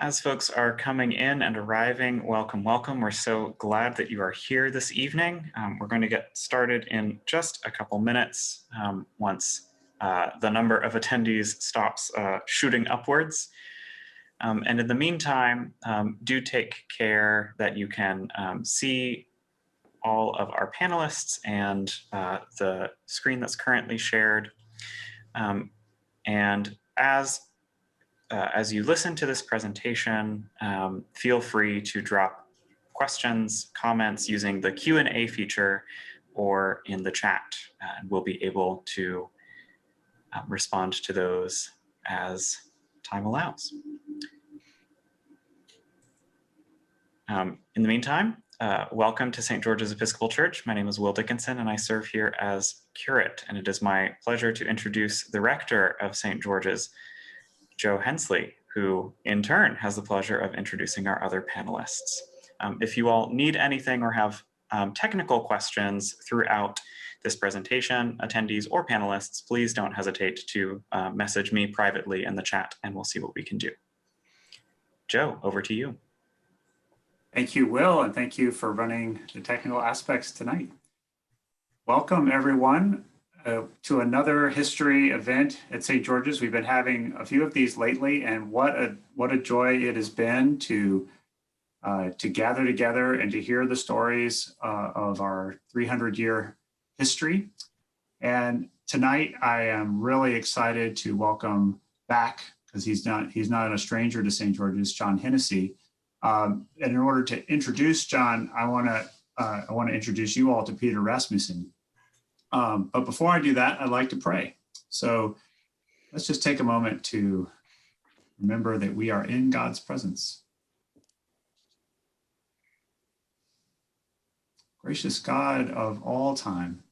As folks are coming in and arriving, welcome, welcome. We're so glad that you are here this evening. We're going to get started in just a couple minutes once the number of attendees stops shooting upwards. And in the meantime, do take care that you can see all of our panelists and the screen that's currently shared. And as you listen to this presentation, feel free to drop questions, comments using the Q&A feature or in the chat. And we'll be able to respond to those as time allows. In the meantime, welcome to St. George's Episcopal Church. My name is Will Dickinson and I serve here as curate. And it is my pleasure to introduce the rector of St. George's, Joe Hensley, who in turn has the pleasure of introducing our other panelists. If you all need anything or have technical questions throughout this presentation, attendees or panelists, please don't hesitate to message me privately in the chat and we'll see what we can do. Joe, over to you. Thank you, Will, and thank you for running the technical aspects tonight. Welcome, everyone, to another history event at St. George's. We've been having a few of these lately, and what a joy it has been to gather together and to hear the stories of our 300-year history. And tonight, I am really excited to welcome back, because he's not a stranger to St. George's, John Hennessy. And in order to introduce John, I want to introduce you all to Peter Rasmussen. But before I do that, I'd like to pray. So let's just take a moment to remember that we are in God's presence. Gracious God of all time,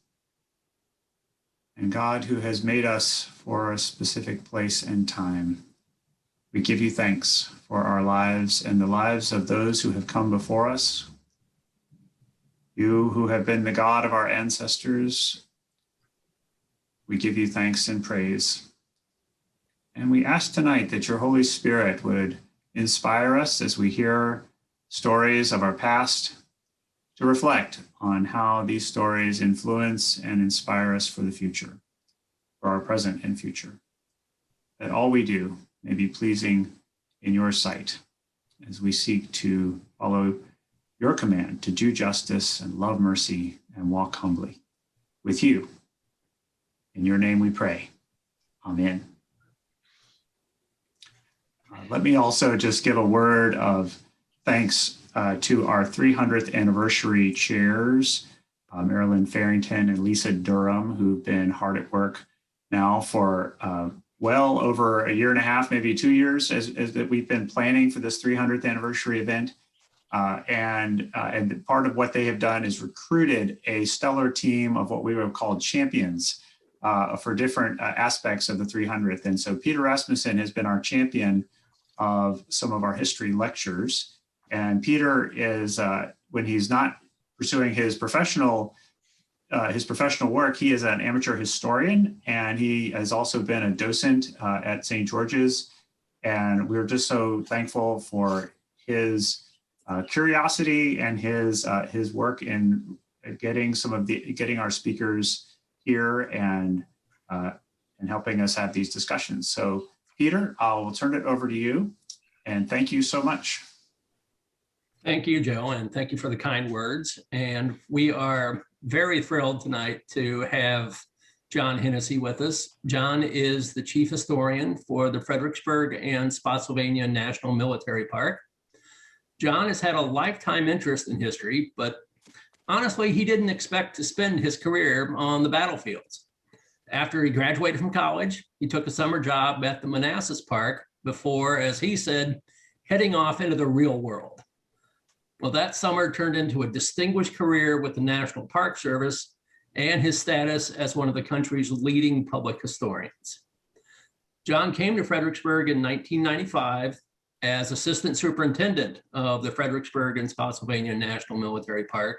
and God who has made us for a specific place and time, we give you thanks for our lives and the lives of those who have come before us. You who have been the God of our ancestors, we give you thanks and praise. And we ask tonight that your Holy Spirit would inspire us as we hear stories of our past to reflect on how these stories influence and inspire us for the future, for our present and future. That all we do may be pleasing in your sight as we seek to follow your command to do justice and love mercy and walk humbly with you. In your name we pray. Amen. Let me also just give a word of thanks to our 300th anniversary chairs, Marilyn Farrington and Lisa Durham, who've been hard at work now for well over a year and a half, maybe 2 years, as that we've been planning for this 300th anniversary event. And part of what they have done is recruited a stellar team of what we would have called champions for different aspects of the 300th. And so Peter Rasmussen has been our champion of some of our history lectures. And Peter is, when he's not pursuing his professional work, he is an amateur historian, and he has also been a docent at St. George's. And we're just so thankful for his curiosity and his work in getting our speakers here and helping us have these discussions. So Peter, I'll turn it over to you, and thank you so much. Thank you, Joe, and thank you for the kind words. And we are very thrilled tonight to have John Hennessy with us. John is the chief historian for the Fredericksburg and Spotsylvania National Military Park. John has had a lifetime interest in history, but honestly, he didn't expect to spend his career on the battlefields. After he graduated from college, he took a summer job at the Manassas Park before, as he said, heading off into the real world. Well, that summer turned into a distinguished career with the National Park Service and his status as one of the country's leading public historians. John came to Fredericksburg in 1995 as assistant superintendent of the Fredericksburg and Spotsylvania National Military Park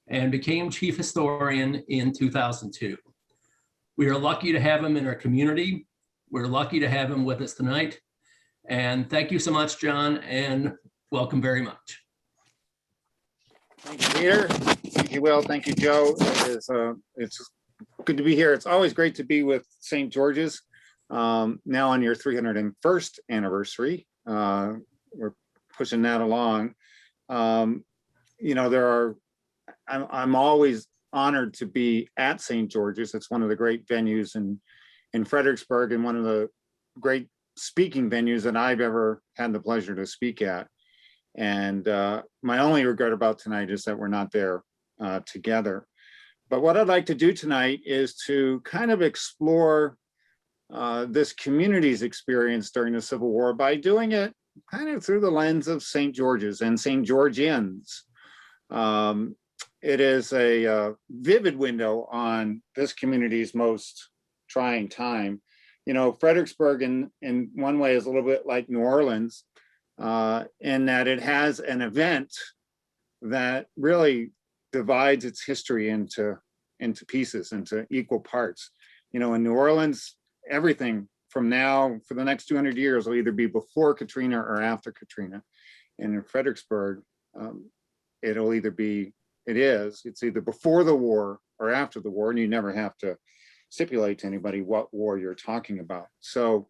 and became chief historian in 2002. We are lucky to have him in our community. We're lucky to have him with us tonight. And thank you so much, John, and welcome very much. Thank you, Peter. Thank you, Will. Thank you, Joe. It's good to be here. It's always great to be with St. George's. Now on your 301st anniversary. We're pushing that along. You know, I'm always honored to be at St. George's. It's one of the great venues in Fredericksburg and one of the great speaking venues that I've ever had the pleasure to speak at. And my only regret about tonight is that we're not there together. But what I'd like to do tonight is to kind of explore this community's experience during the Civil War by doing it kind of through the lens of St. George's and St. Georgians. It is a vivid window on this community's most trying time. You know, Fredericksburg in one way is a little bit like New Orleans in that it has an event that really divides its history into pieces, into equal parts. You know, in New Orleans, everything from now for the next 200 years will either be before Katrina or after Katrina. And in Fredericksburg, it'll either be, it's either before the war or after the war, and you never have to stipulate to anybody what war you're talking about. So,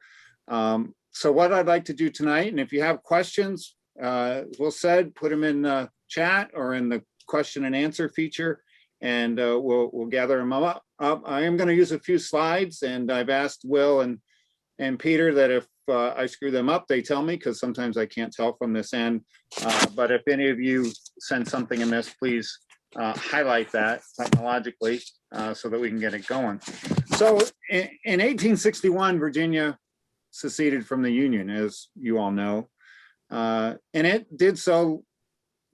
so what I'd like to do tonight, and if you have questions, Will said, put them in the chat or in the question and answer feature, and we'll gather them up. I am going to use a few slides, and I've asked Will and Peter that if I screw them up, they tell me, because sometimes I can't tell from this end. But if any of you send something amiss, please highlight that technologically so that we can get it going. So in 1861, Virginia seceded from the Union, as you all know. And it did so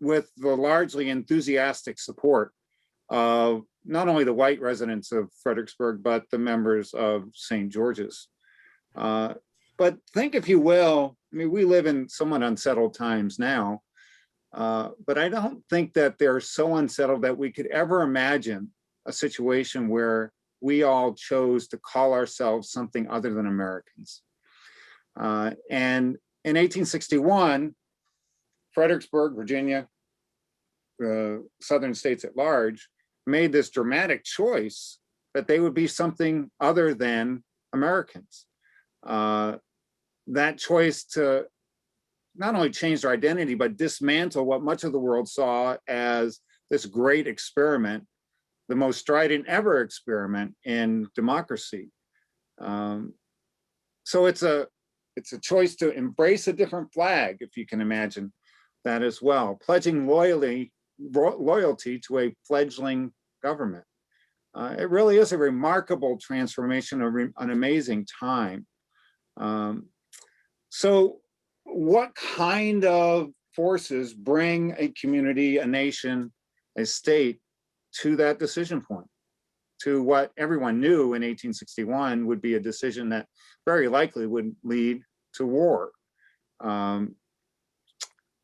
with the largely enthusiastic support of not only the white residents of Fredericksburg, but the members of St. George's. But think, if you will, I mean, we live in somewhat unsettled times now, but I don't think that they're so unsettled that we could ever imagine a situation where we all chose to call ourselves something other than Americans. And in 1861, Fredericksburg, Virginia, southern states at large, made this dramatic choice that they would be something other than Americans. That choice to not only change their identity, but dismantle what much of the world saw as this great experiment, the most strident ever experiment in democracy. So it's a choice to embrace a different flag, if you can imagine that as well, pledging loyalty to a fledgling government. It really is a remarkable transformation, an amazing time. So what kind of forces bring a community, a nation, a state to that decision point, to what everyone knew in 1861 would be a decision that very likely would lead to war?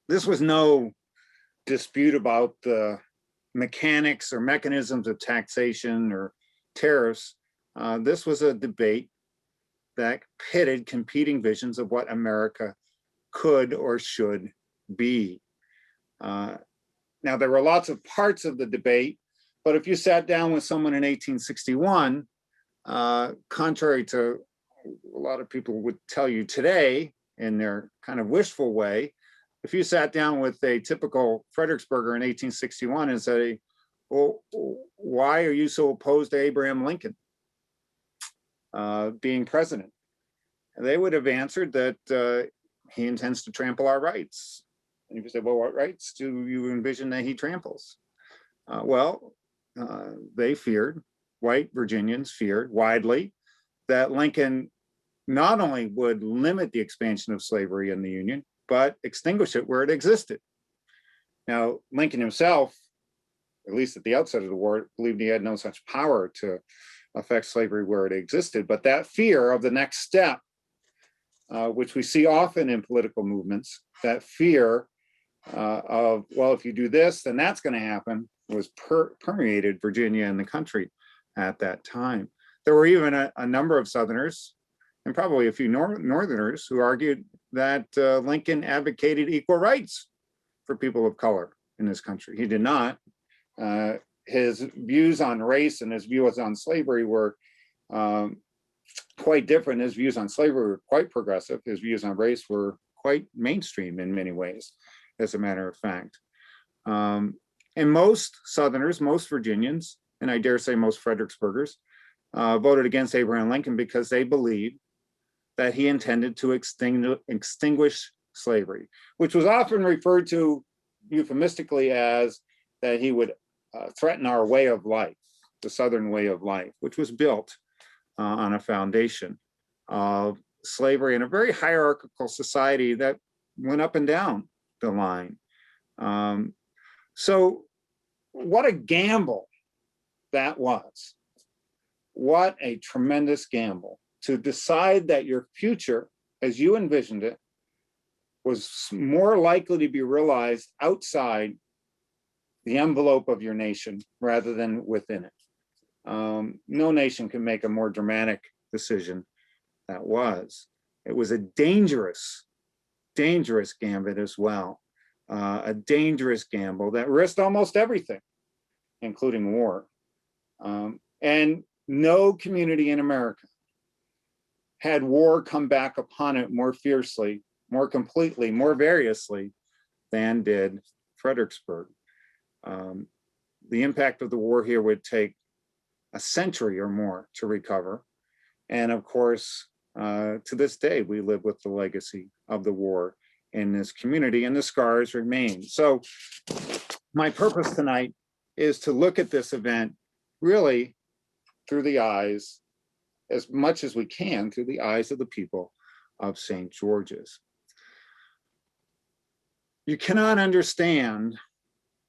This was no dispute about the mechanics or mechanisms of taxation or tariffs. This was a debate that pitted competing visions of what America could or should be. Now, there were lots of parts of the debate, but if you sat down with someone in 1861, contrary to a lot of people would tell you today in their kind of wishful way, if you sat down with a typical Fredericksburger in 1861 and said, well, why are you so opposed to Abraham Lincoln being president? And they would have answered that he intends to trample our rights. And if you say, well, what rights do you envision that he tramples? They feared, white Virginians feared widely, that Lincoln not only would limit the expansion of slavery in the Union, but extinguish it where it existed. Now, Lincoln himself, at least at the outset of the war, believed he had no such power to affect slavery where it existed. But that fear of the next step, which we see often in political movements, that fear of, well, if you do this, then that's going to happen, was permeated Virginia and the country at that time. There were even a number of Southerners and probably a few Northerners who argued that Lincoln advocated equal rights for people of color in this country. He did not. His views on race and his views on slavery were quite different. His views on slavery were quite progressive. His views on race were quite mainstream in many ways, as a matter of fact. And most Southerners, most Virginians, and I dare say most Fredericksburgers, voted against Abraham Lincoln because they believed that he intended to extinguish slavery, which was often referred to euphemistically as that he would threaten our way of life, the Southern way of life, which was built on a foundation of slavery in a very hierarchical society that went up and down the line. So what a gamble that was. What a tremendous gamble to decide that your future, as you envisioned it, was more likely to be realized outside the envelope of your nation rather than within it. No nation can make a more dramatic decision that was. It was a dangerous, dangerous gambit as well. A dangerous gamble that risked almost everything, including war. And no community in America had war come back upon it more fiercely, more completely, more variously than did Fredericksburg. The impact of the war here would take a century or more to recover. And of course, to this day, we live with the legacy of the war in this community, and the scars remain. So my purpose tonight is to look at this event really through the eyes, as much as we can, through the eyes of the people of St. George's. You cannot understand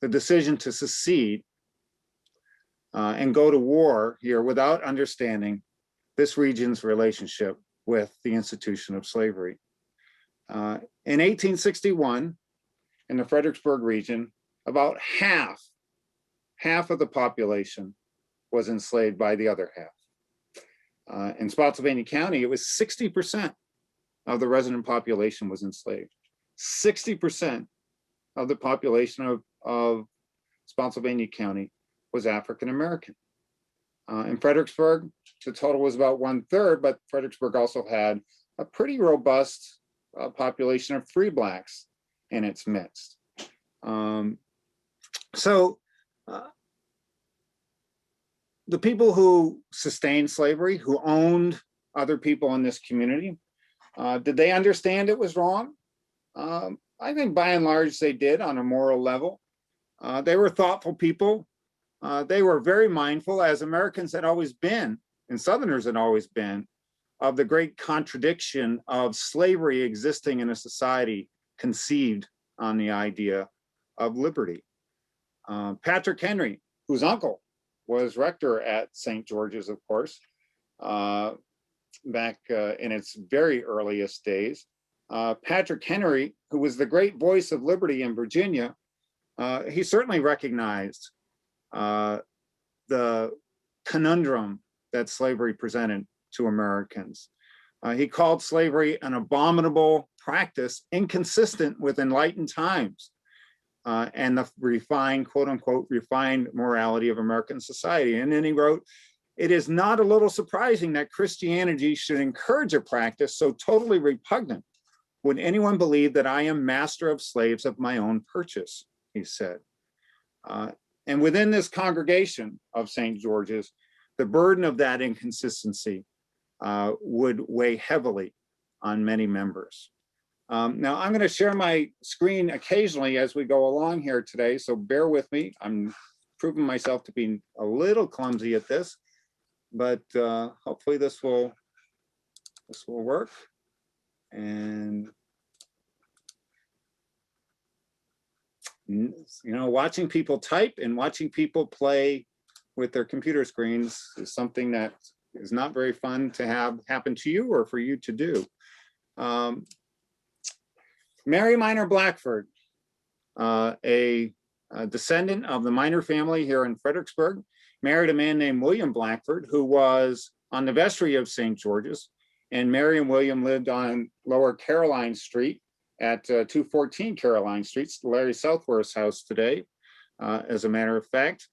the decision to secede and go to war here without understanding this region's relationship with the institution of slavery. In 1861, in the Fredericksburg region, about half of the population was enslaved by the other half. In Spotsylvania County, it was 60% of the resident population was enslaved. 60% of the population of Spotsylvania County was African American. In Fredericksburg, the total was about 1/3, but Fredericksburg also had a pretty robust population of free Blacks in its midst. The people who sustained slavery, who owned other people in this community, did they understand it was wrong? I think by and large they did on a moral level. They were thoughtful people. They were very mindful, as Americans had always been, and Southerners had always been, of the great contradiction of slavery existing in a society conceived on the idea of liberty. Patrick Henry, whose uncle was rector at St. George's, of course, back in its very earliest days. Patrick Henry, who was the great voice of liberty in Virginia, he certainly recognized the conundrum that slavery presented to Americans. He called slavery an abominable practice inconsistent with enlightened times and the refined, quote unquote, refined morality of American society. And then he wrote, "It is not a little surprising that Christianity should encourage a practice so totally repugnant. Would anyone believe that I am master of slaves of my own purchase?" he said. And within this congregation of St. George's, the burden of that inconsistency would weigh heavily on many members. Now, I'm going to share my screen occasionally as we go along here today, so bear with me. I'm proving myself to be a little clumsy at this, but hopefully this will work. And watching people type and watching people play with their computer screens is something that is not very fun to have happen to you or for you to do. Mary Minor Blackford, a descendant of the Minor family here in Fredericksburg, married a man named William Blackford, who was on the vestry of St. George's and Mary and William lived on Lower Caroline Street at 214 Caroline Street, Larry Southworth's house today, as a matter of fact.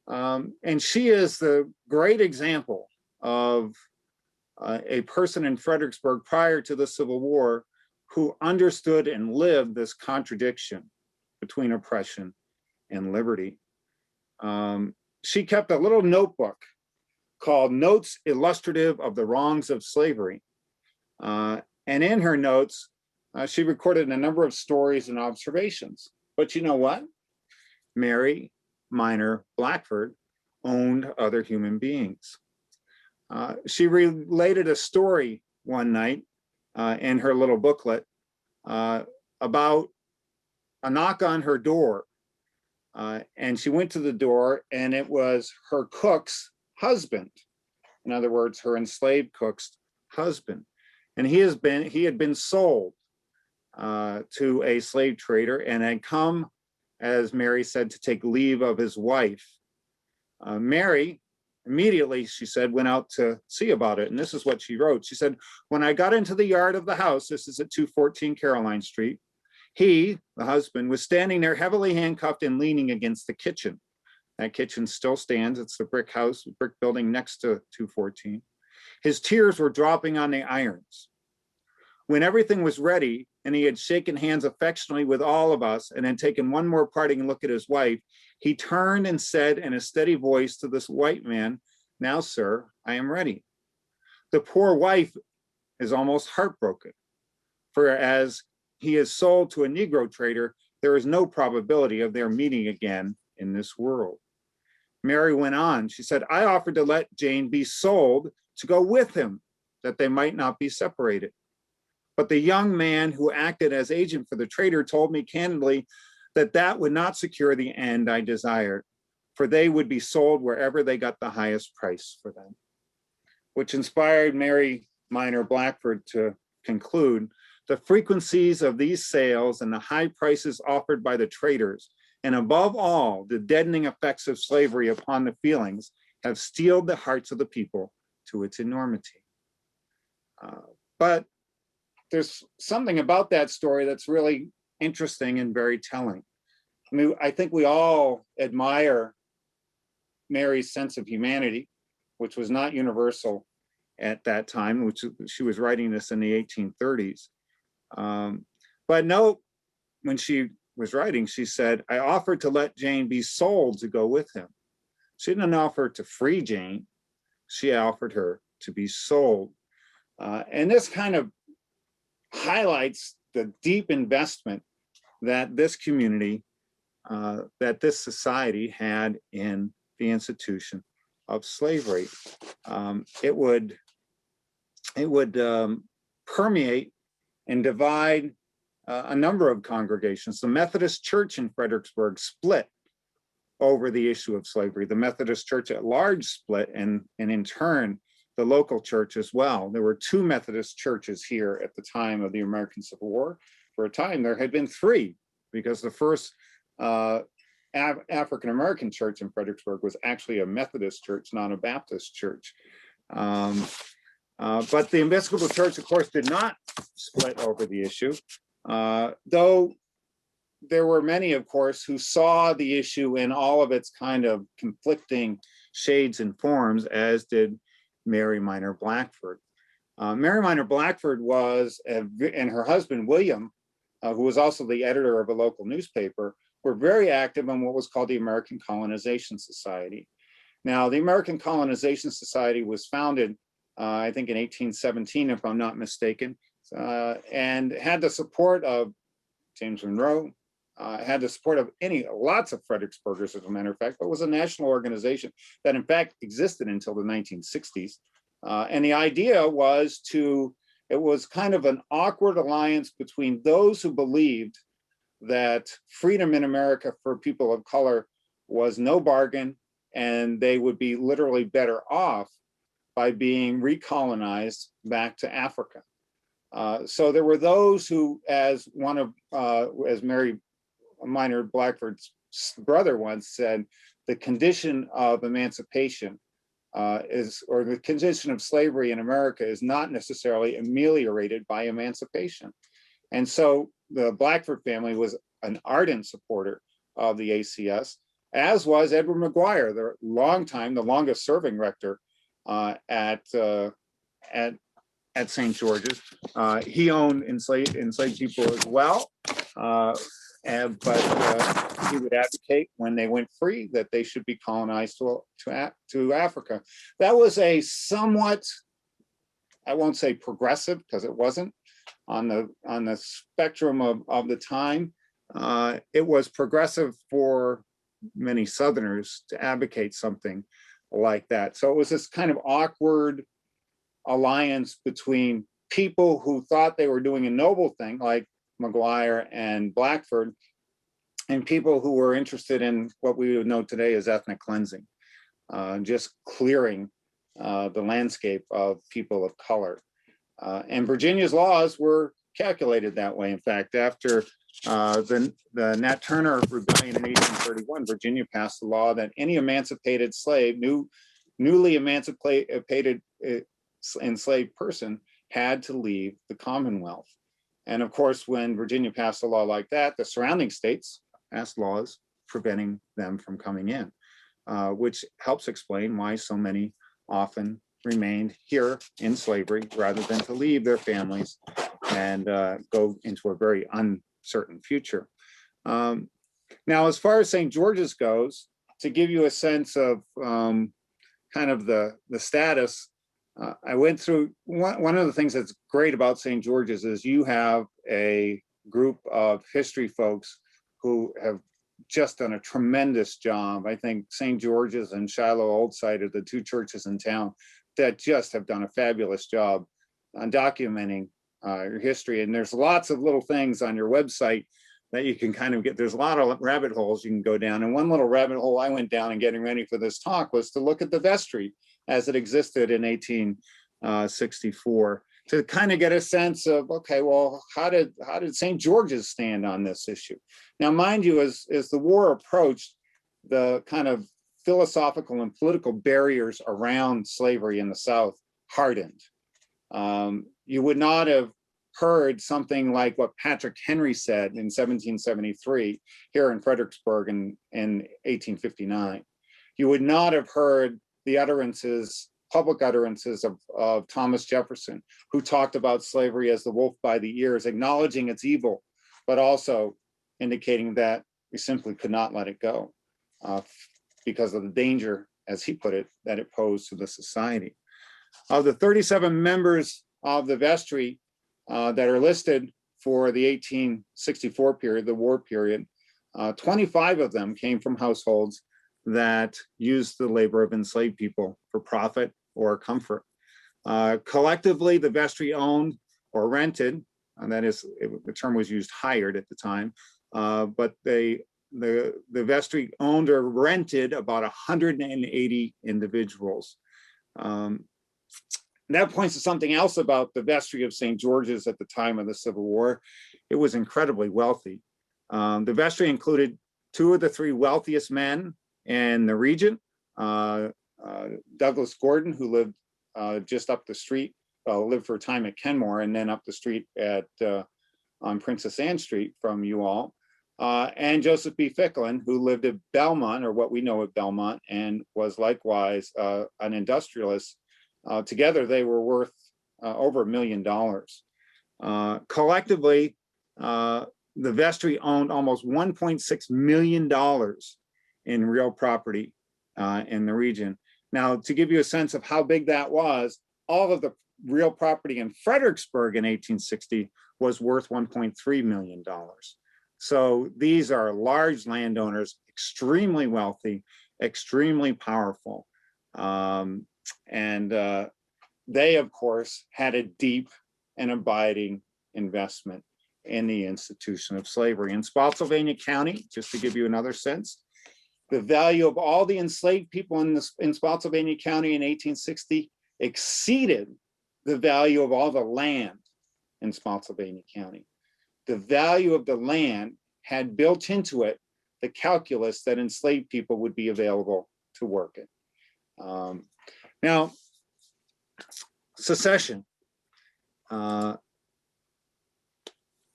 And she is the great example of a person in Fredericksburg prior to the Civil War who understood and lived this contradiction between oppression and liberty. She kept a little notebook called Notes Illustrative of the Wrongs of Slavery. And in her notes, she recorded a number of stories and observations. But you know what? Mary Minor Blackford owned other human beings. She related a story one night in her little booklet about a knock on her door. And she went to the door, and it was her cook's husband. In other words, her enslaved cook's husband. And he had been sold to a slave trader and had come, as Mary said, to take leave of his wife. Mary immediately, she said, went out to see about it. And this is what she wrote. She said, when I got into the yard of the house, this is at 214 Caroline Street, he, the husband, was standing there heavily handcuffed and leaning against the kitchen. That kitchen still stands. It's the brick house, brick building next to 214. His tears were dropping on the irons. When everything was ready and he had shaken hands affectionately with all of us and had taken one more parting look at his wife, he turned and said in a steady voice to this white man, "Now, sir, I am ready." The poor wife is almost heartbroken, for as he is sold to a Negro trader, there is no probability of their meeting again in this world. Mary went on. She said, I offered to let Jane be sold to go with him, that they might not be separated. But the young man who acted as agent for the trader told me candidly that that would not secure the end I desired, for they would be sold wherever they got the highest price for them. Which inspired Mary Minor Blackford to conclude, the frequencies of these sales and the high prices offered by the traders, and above all, the deadening effects of slavery upon the feelings, have steeled the hearts of the people to its enormity. But there's something about that story that's really interesting and very telling. I mean, I think we all admire Mary's sense of humanity, which was not universal at that time, which she was writing this in the 1830s. But no, when she was writing, she said, I offered to let Jane be sold to go with him. She didn't offer to free Jane. She offered her to be sold. And this kind of highlights the deep investment that this community, that this society had in the institution of slavery. It would permeate and divide a number of congregations. The Methodist Church in Fredericksburg split over the issue of slavery. The Methodist Church at large split, and in turn, the local church as well. There were two Methodist churches here at the time of the American Civil War. For a time, there had been three, because the first African-American church in Fredericksburg was actually a Methodist church, not a Baptist church. But the Episcopal Church, of course, did not split over the issue, though there were many, of course, who saw the issue in all of its kind of conflicting shades and forms, as did Mary Minor Blackford. Mary Minor Blackford was, and her husband, William, who was also the editor of a local newspaper, were very active in what was called the American Colonization Society. Now, the American Colonization Society was founded, I think in 1817, if I'm not mistaken, and had the support of James Monroe, had the support of lots of Fredericksburgers, as a matter of fact, but was a national organization that in fact existed until the 1960s. And the idea was it was kind of an awkward alliance between those who believed that freedom in America for people of color was no bargain, and they would be literally better off by being recolonized back to Africa. So there were those who, as Mary Minor Blackford's brother once said, the condition of emancipation or the condition of slavery in America is not necessarily ameliorated by emancipation. And so the Blackford family was an ardent supporter of the ACS, as was Edward McGuire, the longest serving rector at St. George's. He owned enslaved people as well, but he would advocate when they went free that they should be colonized to Africa. That was a somewhat, I won't say progressive because it wasn't, on the spectrum of the time. It was progressive for many Southerners to advocate something like that. So it was this kind of awkward alliance between people who thought they were doing a noble thing, like McGuire and Blackford, and people who were interested in what we would know today as ethnic cleansing, just clearing the landscape of people of color. And Virginia's laws were calculated that way. In fact, after the Nat Turner Rebellion in 1831, Virginia passed a law that any emancipated slave, newly emancipated enslaved person, had to leave the Commonwealth. And of course, when Virginia passed a law like that, the surrounding states passed laws preventing them from coming in, which helps explain why so many often remained here in slavery rather than to leave their families and go into a very uncertain future. Now, as far as St. George's goes, to give you a sense of kind of the status, I went through, one of the things that's great about St. George's is you have a group of history folks who have just done a tremendous job. I think St. George's and Shiloh Old Site are the two churches in town that just have done a fabulous job on documenting your history. And there's lots of little things on your website that you can kind of get. There's a lot of rabbit holes you can go down. And one little rabbit hole I went down in getting ready for this talk was to look at the vestry as it existed in 1864, to kind of get a sense of, okay, well, how did St. George's stand on this issue? Now, mind you, as the war approached, the kind of philosophical and political barriers around slavery in the South hardened. You would not have heard something like what Patrick Henry said in 1773 here in Fredericksburg in 1859. You would not have heard the public utterances of Thomas Jefferson, who talked about slavery as the wolf by the ears, acknowledging its evil, but also indicating that we simply could not let it go because of the danger, as he put it, that it posed to the society. Of the 37 members of the vestry that are listed for the 1864 period, the war period, 25 of them came from households that used the labor of enslaved people for profit or comfort. Collectively, the vestry owned or rented, and that is, the term was used hired at the time, but the vestry owned or rented about 180 individuals. That points to something else about the vestry of St. George's at the time of the Civil War. It was incredibly wealthy. The vestry included two of the three wealthiest men in the region, Douglas Gordon, who lived just up the street, lived for a time at Kenmore, and then up the street on Princess Anne Street from you all, and Joseph B. Ficklin, who lived at Belmont, or what we know of Belmont, and was likewise an industrialist. Together, they were worth over $1 million. Collectively, the vestry owned almost $1.6 million in real property in the region. Now, to give you a sense of how big that was, all of the real property in Fredericksburg in 1860 was worth $1.3 million. So these are large landowners, extremely wealthy, extremely powerful. And they, of course, had a deep and abiding investment in the institution of slavery. In Spotsylvania County, just to give you another sense, the value of all the enslaved people in Spotsylvania County in 1860 exceeded the value of all the land in Spotsylvania County. The value of the land had built into it the calculus that enslaved people would be available to work in. Now, secession. On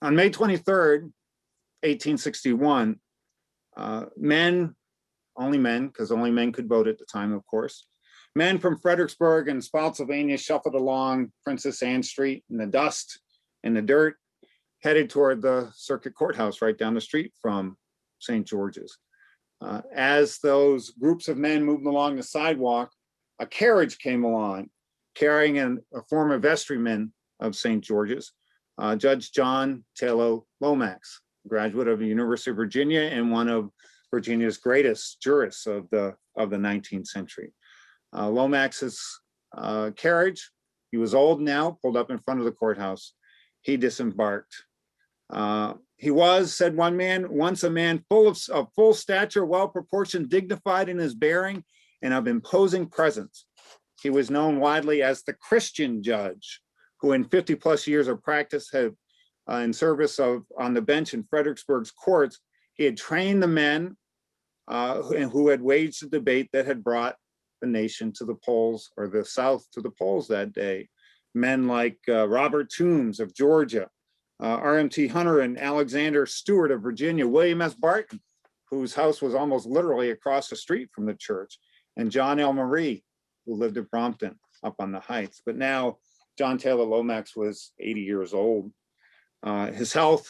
May 23rd, 1861, only men, because only men could vote at the time, of course, men from Fredericksburg and Spotsylvania shuffled along Princess Anne Street in the dust and the dirt, headed toward the circuit courthouse right down the street from St. George's. As those groups of men moved along the sidewalk, a carriage came along carrying a former vestryman of St. George's, Judge John Taylor Lomax, graduate of the University of Virginia and one of Virginia's greatest jurists of the 19th century. Lomax's carriage, he was old now, pulled up in front of the courthouse. He disembarked. He was, said one man, once a man of full stature, well-proportioned, dignified in his bearing, and of imposing presence. He was known widely as the Christian judge, who in 50+ years of practice had in service on the bench in Fredericksburg's courts, he had trained the men who had waged the debate that had brought the nation to the polls, or the South to the polls that day. Men like Robert Toombs of Georgia, RMT Hunter and Alexander Stewart of Virginia, William S. Barton, whose house was almost literally across the street from the church, and John L. Marie, who lived in Brompton up on the Heights. But now John Taylor Lomax was 80 years old. His health,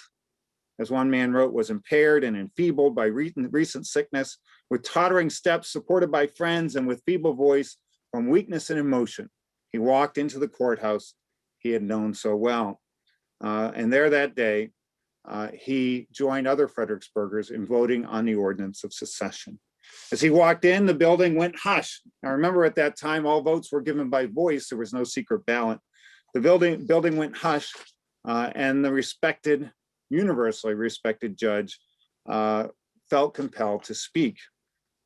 as one man wrote, was impaired and enfeebled by recent sickness, with tottering steps supported by friends and with feeble voice from weakness and emotion. He walked into the courthouse he had known so well. And there that day, he joined other Fredericksburgers in voting on the ordinance of secession. As he walked in, the building went hush. Now remember, at that time, all votes were given by voice. There was no secret ballot. The building went hush, and the universally respected judge felt compelled to speak.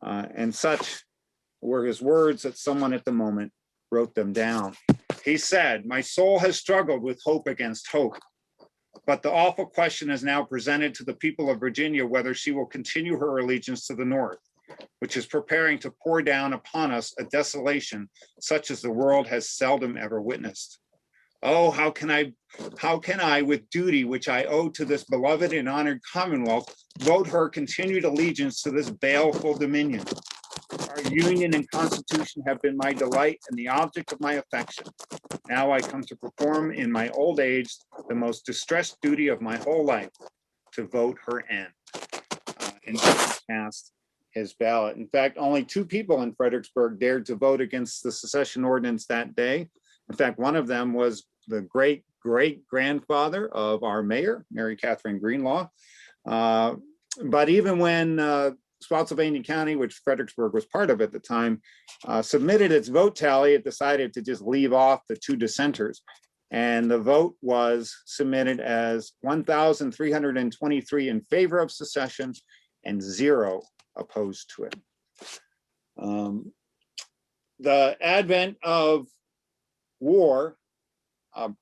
And such were his words that someone at the moment wrote them down. He said, "My soul has struggled with hope against hope, but the awful question is now presented to the people of Virginia whether she will continue her allegiance to the North, which is preparing to pour down upon us a desolation such as the world has seldom ever witnessed. Oh, how can I, with duty which I owe to this beloved and honored Commonwealth, vote her continued allegiance to this baleful dominion? Our Union and Constitution have been my delight and the object of my affection. Now I come to perform in my old age the most distressed duty of my whole life, to vote her end." And he cast his ballot. In fact, only 2 people in Fredericksburg dared to vote against the secession ordinance that day. In fact, one of them was the great-great-grandfather of our mayor, Mary Catherine Greenlaw. But even when Spotsylvania County, which Fredericksburg was part of at the time, submitted its vote tally, it decided to just leave off the 2 dissenters. And the vote was submitted as 1,323 in favor of secession and 0 opposed to it. The advent of war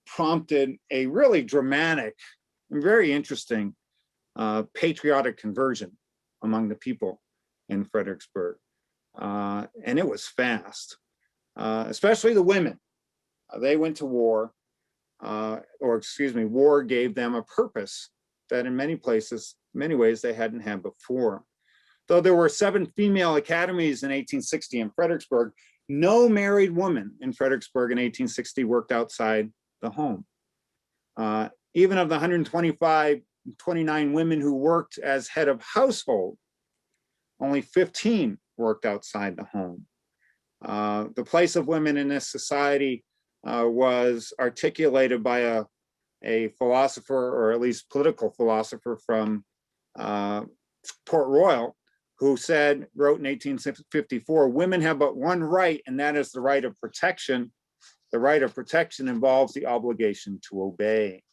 prompted a really dramatic and very interesting patriotic conversion among the people in Fredericksburg. And it was fast, especially the women. They went to war, war gave them a purpose that in many ways they hadn't had before. Though there were 7 female academies in 1860 in Fredericksburg, no married woman in Fredericksburg in 1860 worked outside the home. Even of the 29 women who worked as head of household, only 15 worked outside the home. The place of women in this society was articulated by a philosopher, or at least political philosopher from Port Royal, who wrote in 1854, "Women have but one right, and that is the right of protection. The right of protection involves the obligation to obey."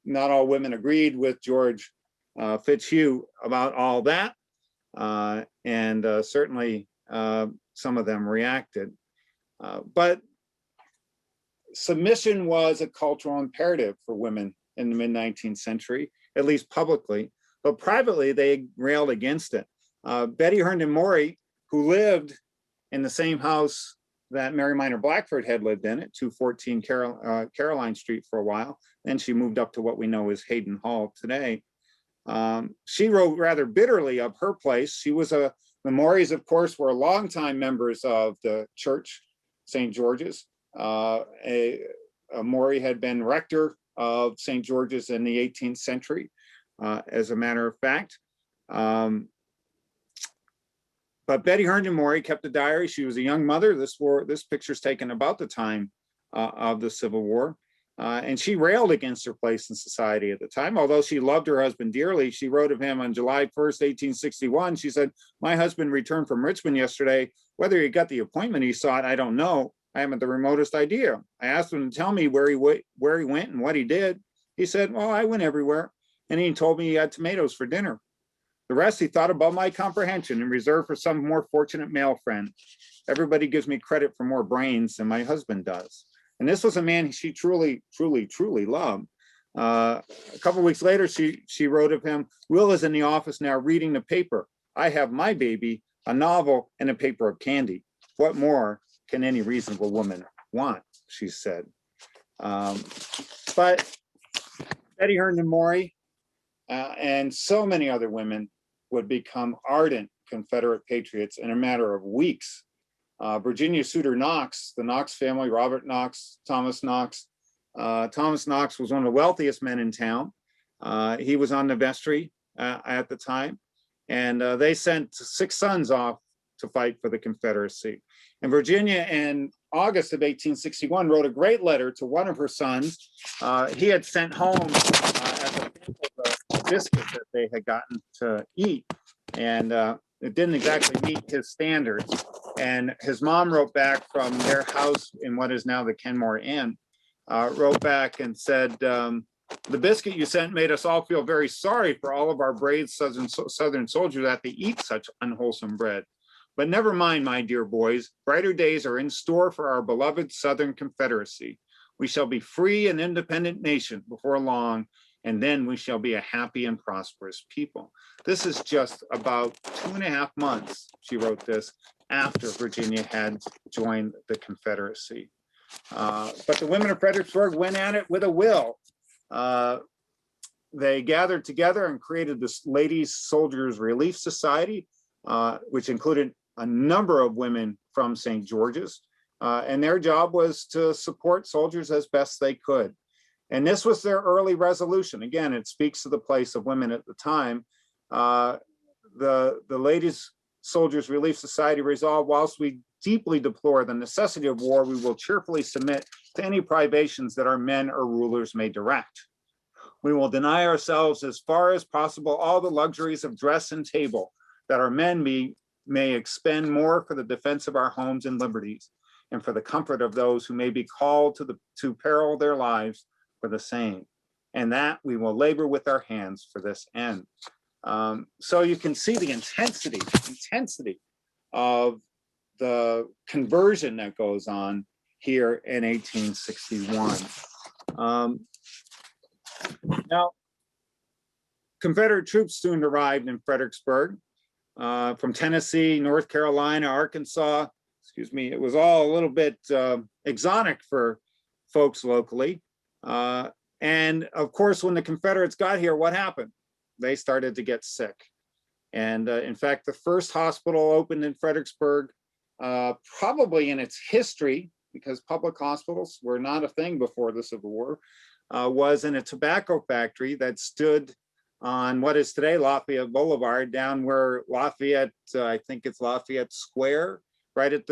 Not all women agreed with George Fitzhugh about all that, and certainly some of them reacted. But submission was a cultural imperative for women in the mid-19th century, at least publicly, but privately they railed against it. Betty Herndon Morey, who lived in the same house that Mary Minor Blackford had lived in at 214 Caroline Street for a while. Then she moved up to what we know as Hayden Hall today. She wrote rather bitterly of her place. The Morys, of course, were longtime members of the church, St. George's. Morey had been rector of St. George's in the 18th century, as a matter of fact. But Betty Herndon Morey kept a diary. She was a young mother. This picture's taken about the time of the Civil War. And she railed against her place in society at the time. Although she loved her husband dearly, she wrote of him on July 1st, 1861. She said, "My husband returned from Richmond yesterday. Whether he got the appointment he sought, I don't know. I haven't the remotest idea. I asked him to tell me where he went and what he did. He said, well, I went everywhere. And he told me he had tomatoes for dinner. The rest he thought above my comprehension and reserved for some more fortunate male friend. Everybody gives me credit for more brains than my husband does." And this was a man she truly, truly, truly loved. A couple of weeks later, she wrote of him, "Will is in the office now reading the paper. I have my baby, a novel, and a paper of candy. What more can any reasonable woman want?" she said. But Betty Herndon Morey and so many other women would become ardent Confederate patriots in a matter of weeks. Virginia Suiter Knox, the Knox family, Robert Knox, Thomas Knox. Thomas Knox was one of the wealthiest men in town. He was on the vestry at the time. And they sent 6 sons off to fight for the Confederacy. And Virginia, in August of 1861, wrote a great letter to one of her sons. He had sent home as a biscuit that they had gotten to eat. And it didn't exactly meet his standards. And his mom wrote back from their house in what is now the Kenmore Inn, wrote back and said, "The biscuit you sent made us all feel very sorry for all of our brave Southern soldiers that they eat such unwholesome bread. But never mind, my dear boys, brighter days are in store for our beloved Southern Confederacy. We shall be free and independent nation before long, and then we shall be a happy and prosperous people." This is just about 2.5 months, she wrote this, after Virginia had joined the Confederacy. But the women of Fredericksburg went at it with a will. They gathered together and created this Ladies Soldiers Relief Society, which included a number of women from St. George's. And their job was to support soldiers as best they could. And this was their early resolution. Again, it speaks to the place of women at the time. The Ladies Soldiers Relief Society resolved, whilst we deeply deplore the necessity of war, we will cheerfully submit to any privations that our men or rulers may direct. We will deny ourselves as far as possible all the luxuries of dress and table, that our men may expend more for the defense of our homes and liberties, and for the comfort of those who may be called to peril their lives for the same. And that we will labor with our hands for this end. So you can see the intensity of the conversion that goes on here in 1861. Now, Confederate troops soon arrived in Fredericksburg from Tennessee, North Carolina, Arkansas. Excuse me, it was all a little bit exotic for folks locally. And of course, when the Confederates got here, what happened? They started to get sick. And in fact, the first hospital opened in Fredericksburg, probably in its history, because public hospitals were not a thing before the Civil War, was in a tobacco factory that stood on what is today Lafayette Boulevard, down where Lafayette, I think it's Lafayette Square, right at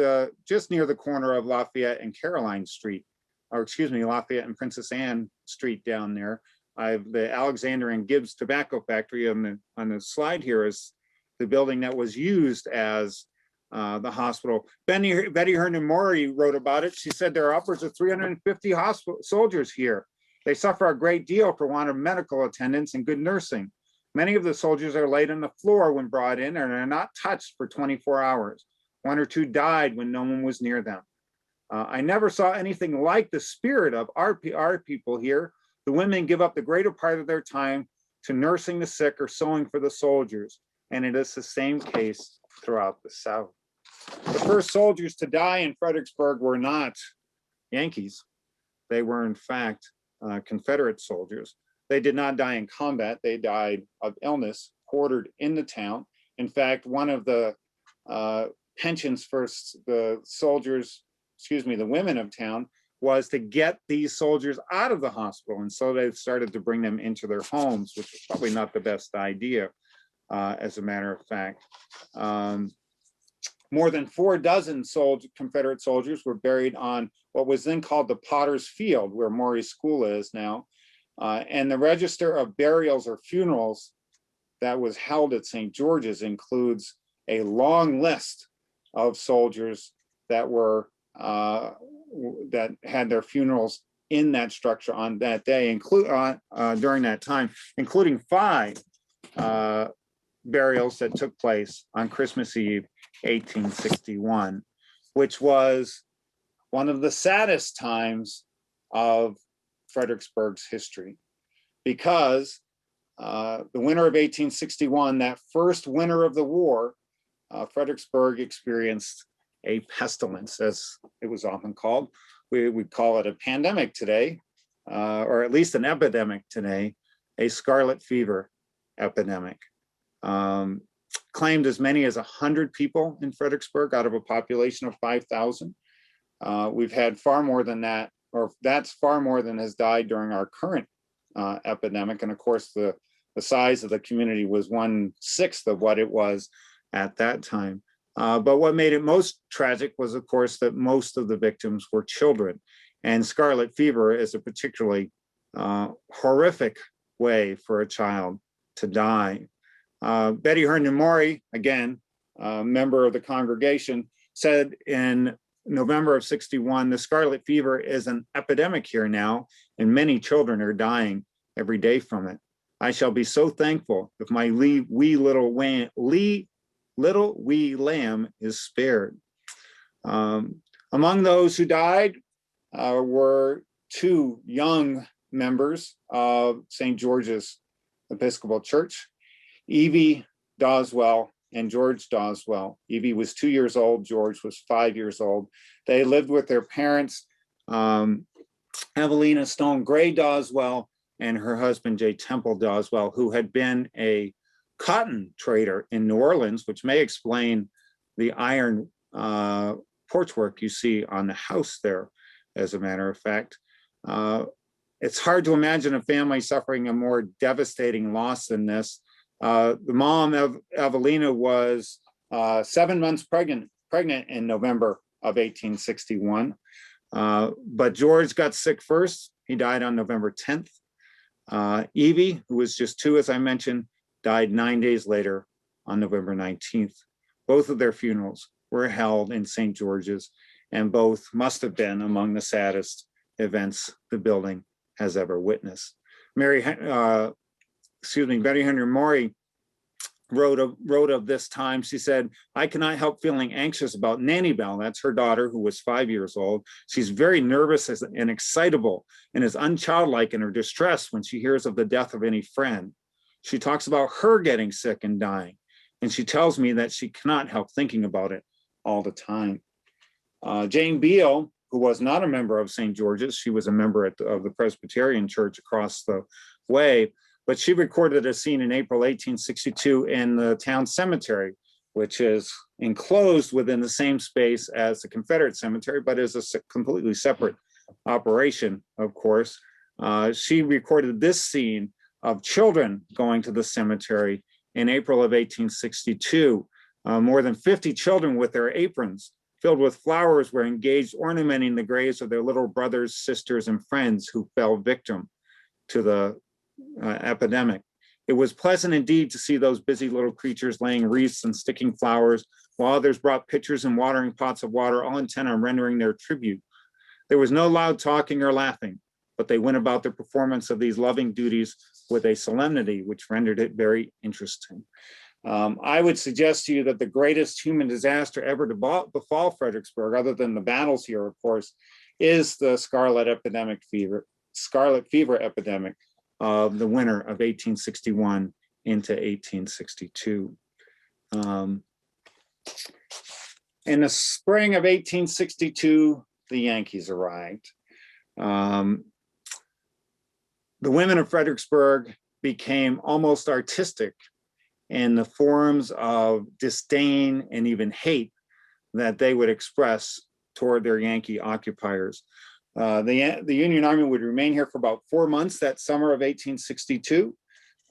just near the corner of Lafayette and Caroline Street, or excuse me, Lafayette and Princess Anne Street down there. The Alexander and Gibbs Tobacco Factory on the slide here is the building that was used as the hospital. Betty Herndon Morey wrote about it. She said there are upwards of 350 soldiers here. They suffer a great deal for want of medical attendance and good nursing. Many of the soldiers are laid on the floor when brought in and are not touched for 24 hours. 1 or 2 died when no one was near them. I never saw anything like the spirit of our people here. The women give up the greater part of their time to nursing the sick or sewing for the soldiers, and it is the same case throughout the South. The first soldiers to die in Fredericksburg were not Yankees. They were, in fact, Confederate soldiers. They did not die in combat. They died of illness, quartered in the town. In fact, one of the pensions for the soldiers, the women of town, was to get these soldiers out of the hospital. And so they started to bring them into their homes, which was probably not the best idea, as a matter of fact. More than 4 dozen Confederate soldiers were buried on what was then called the Potter's Field, where Maury's School is now. And the register of burials or funerals that was held at St. George's includes a long list of soldiers that were that had their funerals in that structure on that day, during that time, including 5 burials that took place on Christmas Eve, 1861, which was one of the saddest times of Fredericksburg's history, because the winter of 1861, that first winter of the war, Fredericksburg experienced a pestilence, as it was often called. We would call it a pandemic today, or at least an epidemic today, a scarlet fever epidemic. Claimed as many as 100 people in Fredericksburg out of a population of 5,000. We've had far more than that, or that's far more than has died during our current epidemic. And of course, the size of the community was 1/6 of what it was at that time. But what made it most tragic was, of course, that most of the victims were children. And scarlet fever is a particularly horrific way for a child to die. Betty Herndon Maury, again, a member of the congregation, said in November of 61, the scarlet fever is an epidemic here now, and many children are dying every day from it. I shall be so thankful if my wee little lamb is spared. Among those who died were 2 young members of St. George's Episcopal Church, Evie Doswell and George Doswell. Evie was 2 years old, George was 5 years old. They lived with their parents, Evelina Stone Gray Doswell and her husband, J. Temple Doswell, who had been a cotton trader in New Orleans, which may explain the iron porchwork you see on the house there, as a matter of fact. It's hard to imagine a family suffering a more devastating loss than this. The mom of Evelina was 7 months pregnant in November of 1861. But George got sick first. He died on November 10th. Evie, who was just 2, as I mentioned, died 9 days later on November 19th. Both of their funerals were held in St. George's, and both must have been among the saddest events the building has ever witnessed. Betty Henry Maury wrote of this time. She said, I cannot help feeling anxious about Nanny Bell. That's her daughter, who was 5 years old. She's very nervous and excitable and is unchildlike in her distress when she hears of the death of any friend. She talks about her getting sick and dying, and she tells me that she cannot help thinking about it all the time. Jane Beale, who was not a member of St. George's, she was a member of the Presbyterian Church across the way, but she recorded a scene in April 1862 in the town cemetery, which is enclosed within the same space as the Confederate cemetery, but is a completely separate operation, of course. She recorded this scene of children going to the cemetery in April of 1862. More than 50 children with their aprons filled with flowers were engaged ornamenting the graves of their little brothers, sisters, and friends who fell victim to the epidemic. It was pleasant indeed to see those busy little creatures laying wreaths and sticking flowers, while others brought pitchers and watering pots of water, all intent on rendering their tribute. There was no loud talking or laughing, but they went about the performance of these loving duties with a solemnity which rendered it very interesting. I would suggest to you that the greatest human disaster ever to befall Fredericksburg, other than the battles here, of course, is the scarlet fever epidemic of the winter of 1861 into 1862. In the spring of 1862, the Yankees arrived. The women of Fredericksburg became almost artistic in the forms of disdain and even hate that they would express toward their Yankee occupiers. The Union Army would remain here for about 4 months that summer of 1862.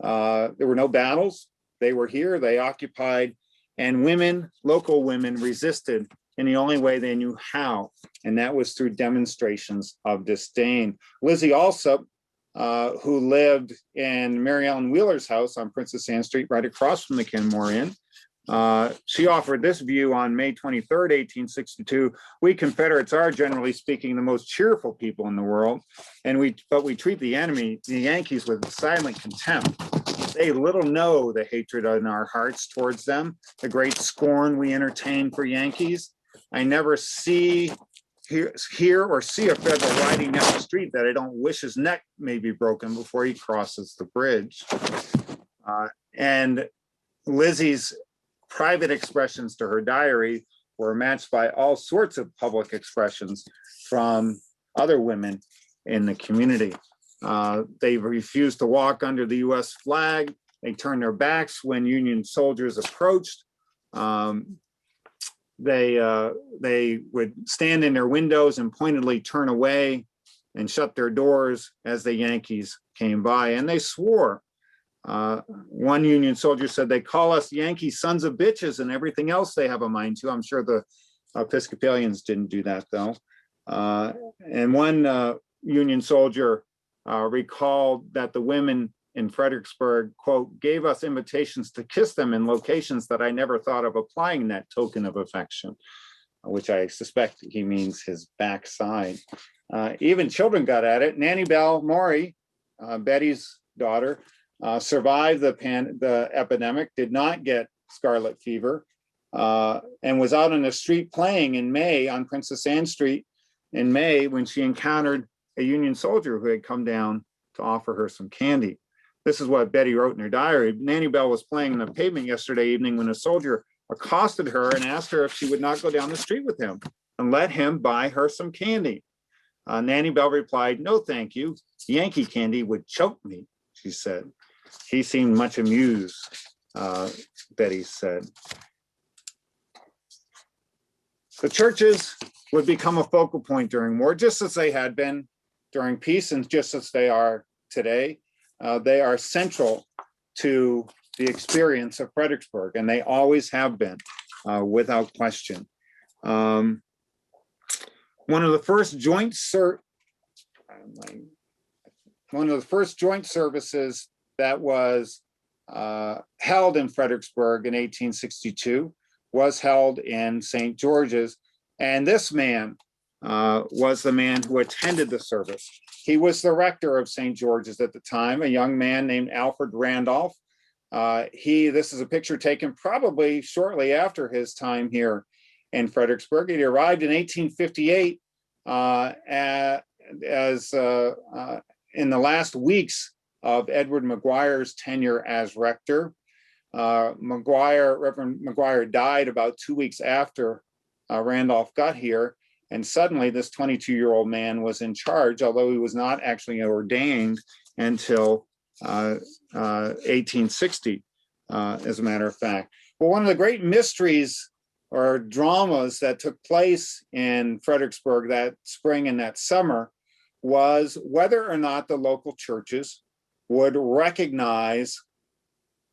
There were no battles. They were here, they occupied, and women, local women, resisted in the only way they knew how, and that was through demonstrations of disdain. Lizzie Alsop, who lived in Mary Ellen Wheeler's house on Princess Anne Street, right across from the Kenmore Inn, she offered this view on May 23rd, 1862. We Confederates are, generally speaking, the most cheerful people in the world, but we treat the enemy, the Yankees, with silent contempt. They little know the hatred in our hearts towards them, the great scorn we entertain for Yankees. I never hear or see a Federal riding down the street that I don't wish his neck may be broken before he crosses the bridge. And Lizzie's private expressions to her diary were matched by all sorts of public expressions from other women in the community. They refused to walk under the US flag. They turned their backs when Union soldiers approached. They would stand in their windows and pointedly turn away and shut their doors as the Yankees came by. And they swore. One Union soldier said, "They call us Yankee sons of bitches and everything else they have a mind to." I'm sure the Episcopalians didn't do that, though. And one Union soldier recalled that the women in Fredericksburg, quote, "gave us invitations to kiss them in locations that I never thought of applying that token of affection," which I suspect he means his backside. Even children got at it. Nanny Bell Maury, Betty's daughter, survived the epidemic, did not get scarlet fever, and was out on the street playing in May on Princess Anne Street in May when she encountered a Union soldier who had come down to offer her some candy. This is what Betty wrote in her diary. Nanny Bell was playing on the pavement yesterday evening when a soldier accosted her and asked her if she would not go down the street with him and let him buy her some candy. Nanny Bell replied, "No, thank you. Yankee candy would choke me," she said. He seemed much amused, Betty said. The churches would become a focal point during war, just as they had been during peace and just as they are today. They are central to the experience of Fredericksburg, and they always have been, without question. One of the first joint services that was held in Fredericksburg in 1862 was held in St. George's, and this man was the man who attended the service. He was the rector of St. George's at the time, a young man named Alfred Randolph. This is a picture taken probably shortly after his time here in Fredericksburg. He arrived in 1858 in the last weeks of Edward McGuire's tenure as rector. Reverend McGuire died about 2 weeks after Randolph got here. And suddenly this 22-year-old man was in charge, although he was not actually ordained until 1860, as a matter of fact. Well, one of the great mysteries or dramas that took place in Fredericksburg that spring and that summer was whether or not the local churches would recognize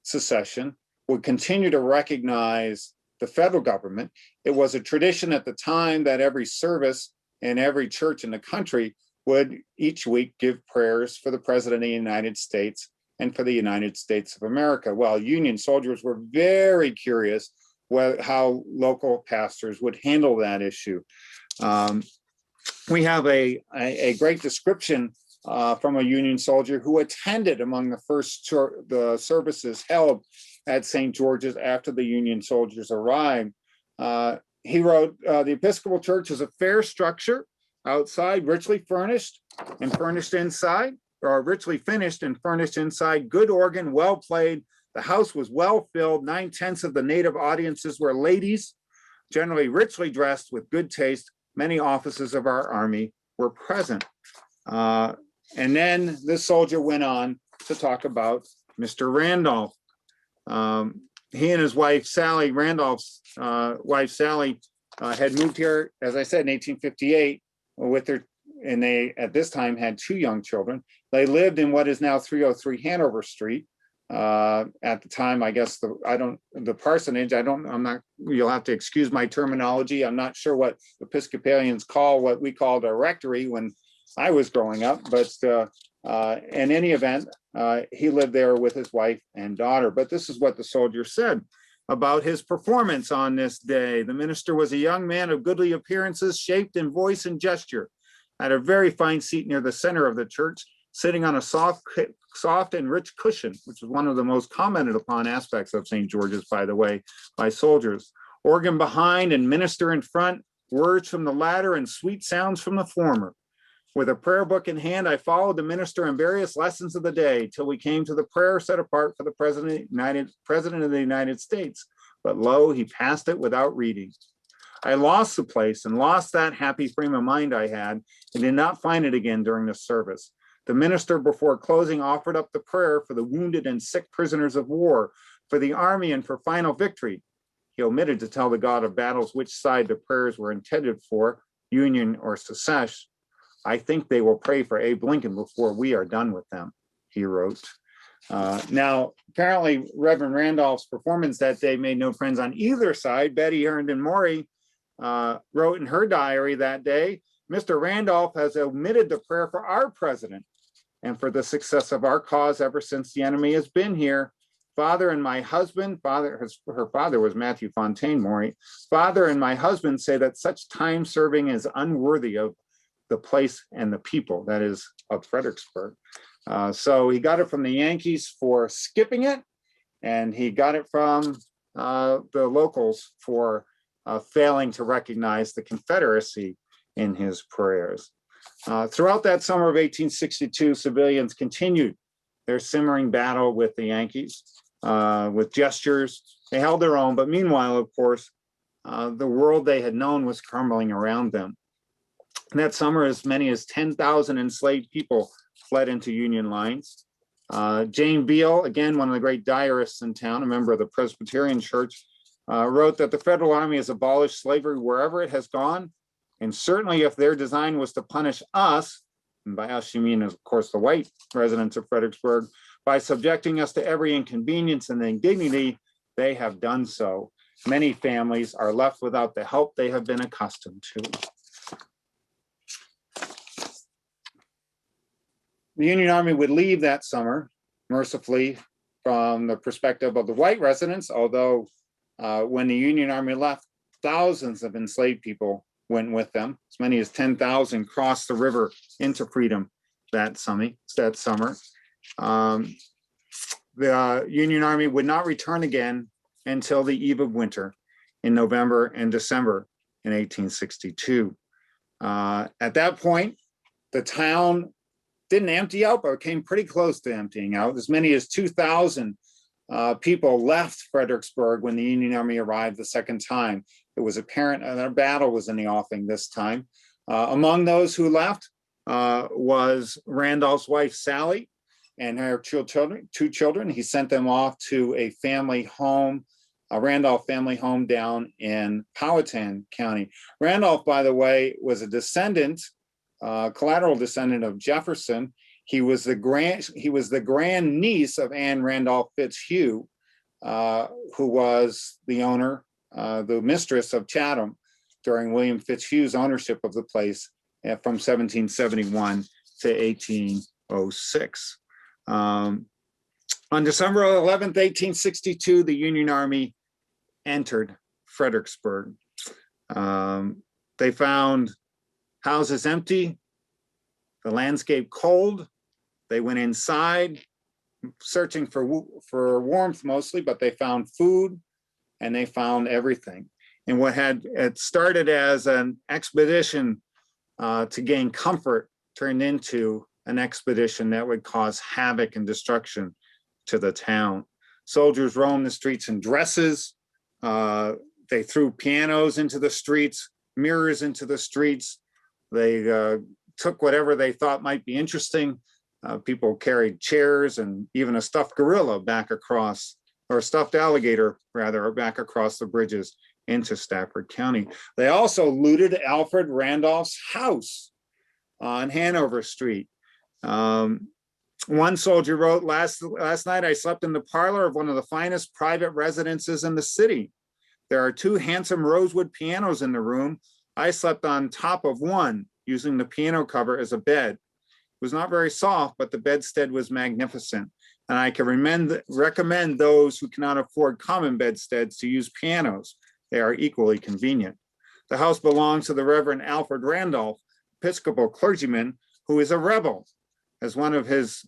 secession, would continue to recognize the federal government. It was a tradition at the time that every service in every church in the country would each week give prayers for the President of the United States and for the United States of America. Well, Union soldiers were very curious how local pastors would handle that issue. We have a great description from a Union soldier who attended among the first the services held at St. George's after the Union soldiers arrived. He wrote, "The Episcopal Church is a fair structure outside, richly furnished and furnished inside, or richly finished and furnished inside, good organ, well played. The house was well filled. 9/10 of the native audiences were ladies. generally richly dressed with good taste, many officers of our army were present. And then this soldier went on to talk about Mr. Randolph. He and his wife, Sally, Randolph's wife, Sally, had moved here, as I said, in 1858 with their, and they at this time had 2 young children. They lived in what is now 303 Hanover Street. At the time, I guess the parsonage, you'll have to excuse my terminology. I'm not sure what Episcopalians call what we called a rectory when I was growing up, but in any event, he lived there with his wife and daughter. But this is what the soldier said about his performance on this day. The minister was a young man of goodly appearances, shaped in voice and gesture, had a very fine seat near the center of the church, sitting on a soft and rich cushion, which is one of the most commented upon aspects of St. George's, by the way, by soldiers. Organ behind and minister in front, words from the latter and sweet sounds from the former. With a prayer book in hand, I followed the minister in various lessons of the day till we came to the prayer set apart for the President of the United States. But lo, he passed it without reading. I lost the place and lost that happy frame of mind I had and did not find it again during the service. The minister, before closing, offered up the prayer for the wounded and sick prisoners of war, for the army, and for final victory. He omitted to tell the God of battles which side the prayers were intended for, Union or secession. I think they will pray for Abe Lincoln before we are done with them, he wrote. Now, apparently, Reverend Randolph's performance that day made no friends on either side. Betty Herndon Morey wrote in her diary that day, Mr. Randolph has omitted the prayer for our president and for the success of our cause ever since the enemy has been here. Father and my husband, her father was Matthew Fontaine Morey, father and my husband say that such time serving is unworthy of the place and the people, that is, of Fredericksburg. So he got it from the Yankees for skipping it, and he got it from the locals for failing to recognize the Confederacy in his prayers. Throughout that summer of 1862, civilians continued their simmering battle with the Yankees with gestures. They held their own, but meanwhile, of course, the world they had known was crumbling around them. In that summer, as many as 10,000 enslaved people fled into Union lines. Jane Beale, again, one of the great diarists in town, a member of the Presbyterian Church, wrote that the Federal Army has abolished slavery wherever it has gone. And certainly if their design was to punish us, and by us, you mean, of course, the white residents of Fredericksburg, by subjecting us to every inconvenience and indignity, they have done so. Many families are left without the help they have been accustomed to. The Union Army would leave that summer, mercifully, from the perspective of the white residents, although when the Union Army left, thousands of enslaved people went with them. As many as 10,000 crossed the river into freedom that summer. The Union Army would not return again until the eve of winter in November and December in 1862. At that point, the town didn't empty out, but came pretty close to emptying out. As many as 2,000 people left Fredericksburg when the Union Army arrived the second time. It was apparent that a battle was in the offing this time. Among those who left was Randolph's wife, Sally, and her 2 children. He sent them off to a family home, a Randolph family home down in Powhatan County. Randolph, by the way, was a descendant, collateral descendant of Jefferson. He was the grand niece of Anne Randolph Fitzhugh, who was the owner, the mistress of Chatham during William Fitzhugh's ownership of the place from 1771 to 1806. On December 11th, 1862, the Union Army entered Fredericksburg. They found houses empty, the landscape cold. They went inside, searching for warmth mostly, but they found food and they found everything. And what had started as an expedition to gain comfort turned into an expedition that would cause havoc and destruction to the town. Soldiers roamed the streets in dresses. They threw pianos into the streets, mirrors into the streets. They took whatever they thought might be interesting. People carried chairs and even a stuffed gorilla back across, or a stuffed alligator rather, back across the bridges into Stafford County. They also looted Alfred Randolph's house on Hanover Street. One soldier wrote, last night I slept in the parlor of one of the finest private residences in the city. There are 2 handsome rosewood pianos in the room. I slept on top of one, using the piano cover as a bed. It was not very soft, but the bedstead was magnificent. And I can recommend those who cannot afford common bedsteads to use pianos. They are equally convenient. The house belongs to the Reverend Alfred Randolph, Episcopal clergyman, who is a rebel. As one of his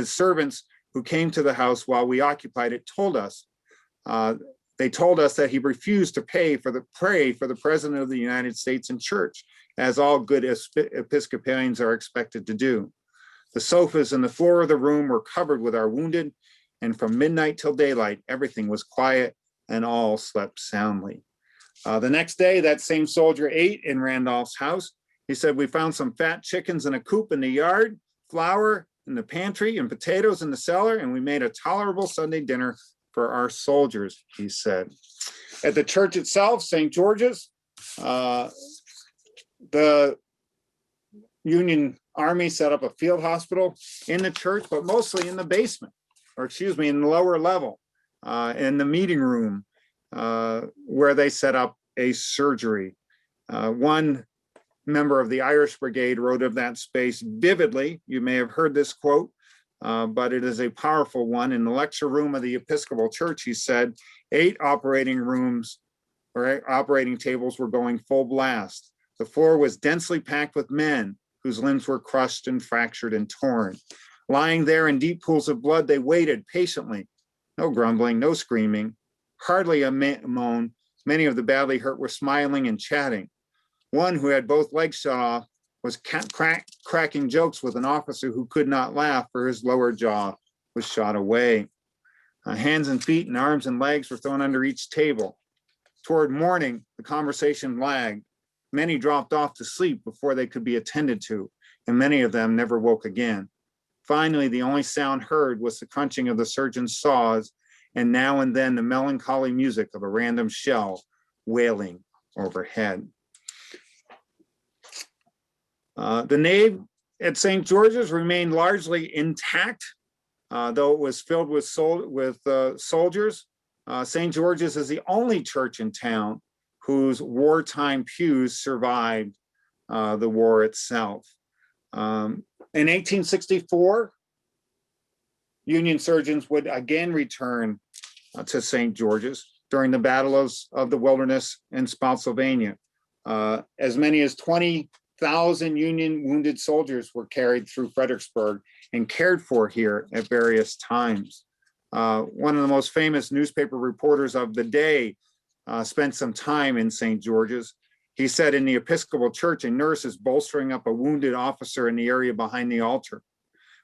servants who came to the house while we occupied it told us. They told us that he refused to pray for the President of the United States in church, as all good Episcopalians are expected to do. The sofas and the floor of the room were covered with our wounded, and from midnight till daylight, everything was quiet and all slept soundly. The next day, that same soldier ate in Randolph's house. He said, we found some fat chickens in a coop in the yard, flour in the pantry, and potatoes in the cellar, and we made a tolerable Sunday dinner for our soldiers, he said. At the church itself, St. George's, the Union Army set up a field hospital in the church, but mostly in the basement, in the lower level, in the meeting room, where they set up a surgery. One member of the Irish Brigade wrote of that space vividly. You may have heard this quote, but it is a powerful one. In the lecture room of the Episcopal Church, he said, 8 operating rooms or operating tables were going full blast. The floor was densely packed with men whose limbs were crushed and fractured and torn. Lying there in deep pools of blood, they waited patiently. No grumbling, no screaming, hardly a moan. Many of the badly hurt were smiling and chatting. One who had both legs shot off was cracking jokes with an officer who could not laugh, for his lower jaw was shot away. Hands and feet and arms and legs were thrown under each table. Toward morning, the conversation lagged. Many dropped off to sleep before they could be attended to, and many of them never woke again. Finally, the only sound heard was the crunching of the surgeon's saws, and now and then the melancholy music of a random shell wailing overhead. The nave at St. George's remained largely intact, though it was filled with soldiers. St. George's is the only church in town whose wartime pews survived the war itself. In 1864, Union surgeons would again return to St. George's during the Battle of the Wilderness in Spotsylvania. As many as 20,000 Union wounded soldiers were carried through Fredericksburg and cared for here at various times. One of the most famous newspaper reporters of the day spent some time in St. George's. He said, in the Episcopal Church, a nurse is bolstering up a wounded officer in the area behind the altar.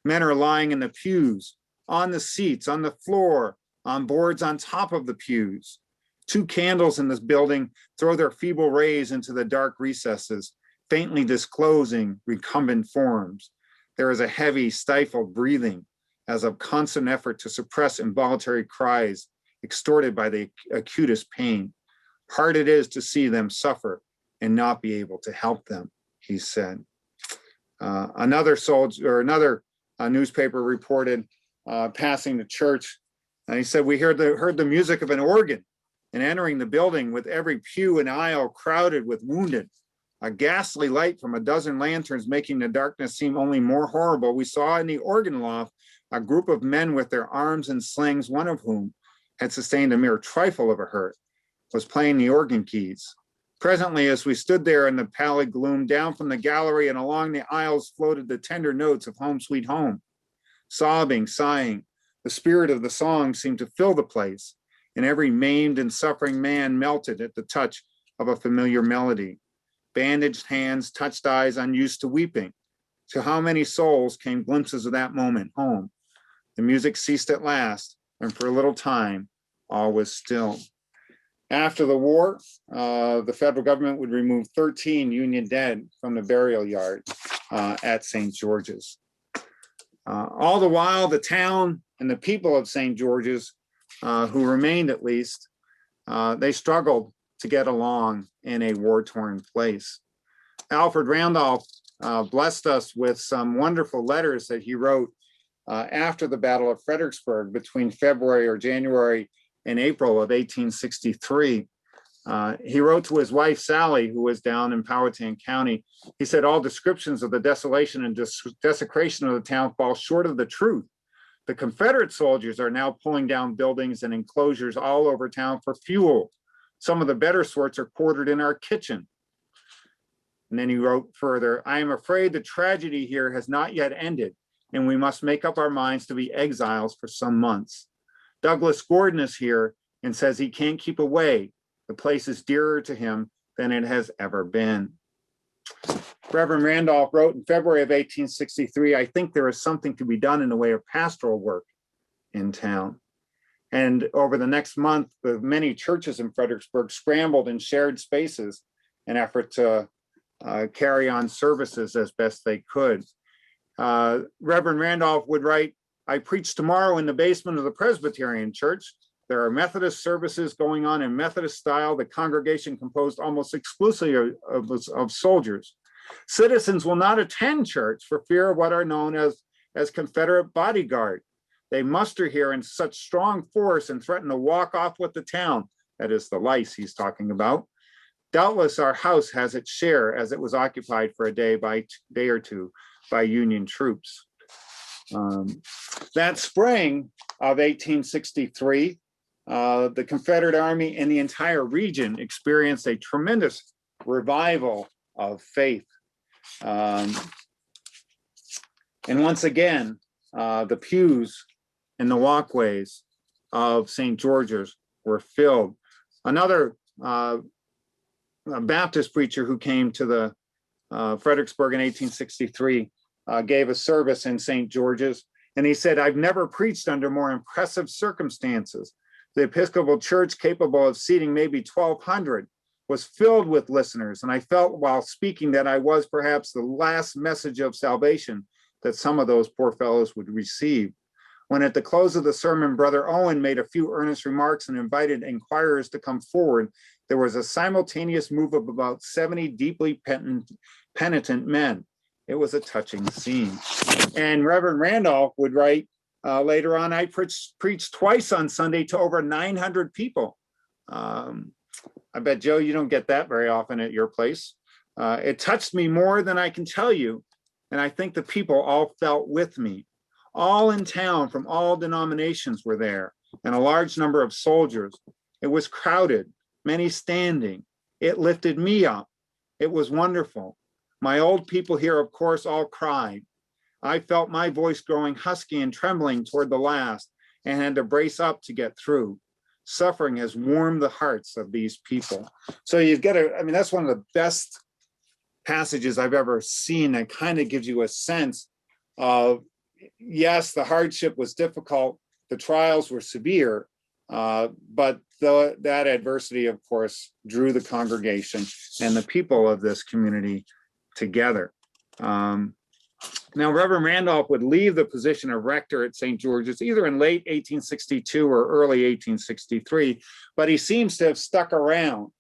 Men are lying in the pews, on the seats, on the floor, on boards on top of the pews. 2 candles in this building throw their feeble rays into the dark recesses, faintly disclosing recumbent forms. There is a heavy, stifled breathing, as of constant effort to suppress involuntary cries extorted by the acutest pain. Hard it is to see them suffer and not be able to help them, he said. Another newspaper reported passing the church, and he said, we heard the music of an organ, and entering the building with every pew and aisle crowded with wounded. A ghastly light from a dozen lanterns making the darkness seem only more horrible. We saw in the organ loft a group of men with their arms in slings, one of whom had sustained a mere trifle of a hurt, was playing the organ keys. Presently, as we stood there in the pallid gloom, down from the gallery and along the aisles floated the tender notes of Home Sweet Home. Sobbing, sighing, the spirit of the song seemed to fill the place, and every maimed and suffering man melted at the touch of a familiar melody. Bandaged hands touched eyes unused to weeping. To how many souls came glimpses of that moment home? The music ceased at last, and for a little time, all was still. After the war, the federal government would remove 13 Union dead from the burial yard at St. George's. All the while, the town and the people of St. George's, who remained at least, they struggled to get along in a war-torn place. Alfred Randolph blessed us with some wonderful letters that he wrote after the Battle of Fredericksburg between February or January and April of 1863. He wrote to his wife, Sally, who was down in Powhatan County. He said, all descriptions of the desolation and desecration of the town fall short of the truth. The Confederate soldiers are now pulling down buildings and enclosures all over town for fuel. Some of the better sorts are quartered in our kitchen. And then he wrote further, I am afraid the tragedy here has not yet ended, and we must make up our minds to be exiles for some months. Douglas Gordon is here and says he can't keep away. The place is dearer to him than it has ever been. Reverend Randolph wrote in February of 1863, I think there is something to be done in the way of pastoral work in town. And over the next month, the many churches in Fredericksburg scrambled and shared spaces in effort to carry on services as best they could. Reverend Randolph would write, I preach tomorrow in the basement of the Presbyterian Church. There are Methodist services going on in Methodist style. The congregation composed almost exclusively of soldiers. Citizens will not attend church for fear of what are known as Confederate bodyguard. They muster here in such strong force and threaten to walk off with the town. That is the lice he's talking about. Doubtless our house has its share as it was occupied for a day or two by Union troops. That spring of 1863, the Confederate Army and the entire region experienced a tremendous revival of faith. And once again, the pews and the walkways of St. George's were filled. Another Baptist preacher who came to the Fredericksburg in 1863 gave a service in St. George's, and he said, I've never preached under more impressive circumstances. The Episcopal Church, capable of seating maybe 1,200, was filled with listeners, and I felt while speaking that I was perhaps the last message of salvation that some of those poor fellows would receive. When at the close of the sermon, Brother Owen made a few earnest remarks and invited inquirers to come forward, there was a simultaneous move of about 70 deeply penitent men. It was a touching scene. And Reverend Randolph would write later on, I preached twice on Sunday to over 900 people. I bet, Joe, you don't get that very often at your place. It touched me more than I can tell you. And I think the people all felt with me. All in town from all denominations were there, and a large number of soldiers. It was crowded, many standing. It lifted me up. It was wonderful. My old people here, of course, all cried. I felt my voice growing husky and trembling toward the last and had to brace up to get through. Suffering has warmed the hearts of these people. So you've got to, I mean, that's one of the best passages I've ever seen that kind of gives you a sense of, yes, the hardship was difficult, the trials were severe, but that adversity, of course, drew the congregation and the people of this community together. Now, Reverend Randolph would leave the position of rector at St. George's either in late 1862 or early 1863, but he seems to have stuck around.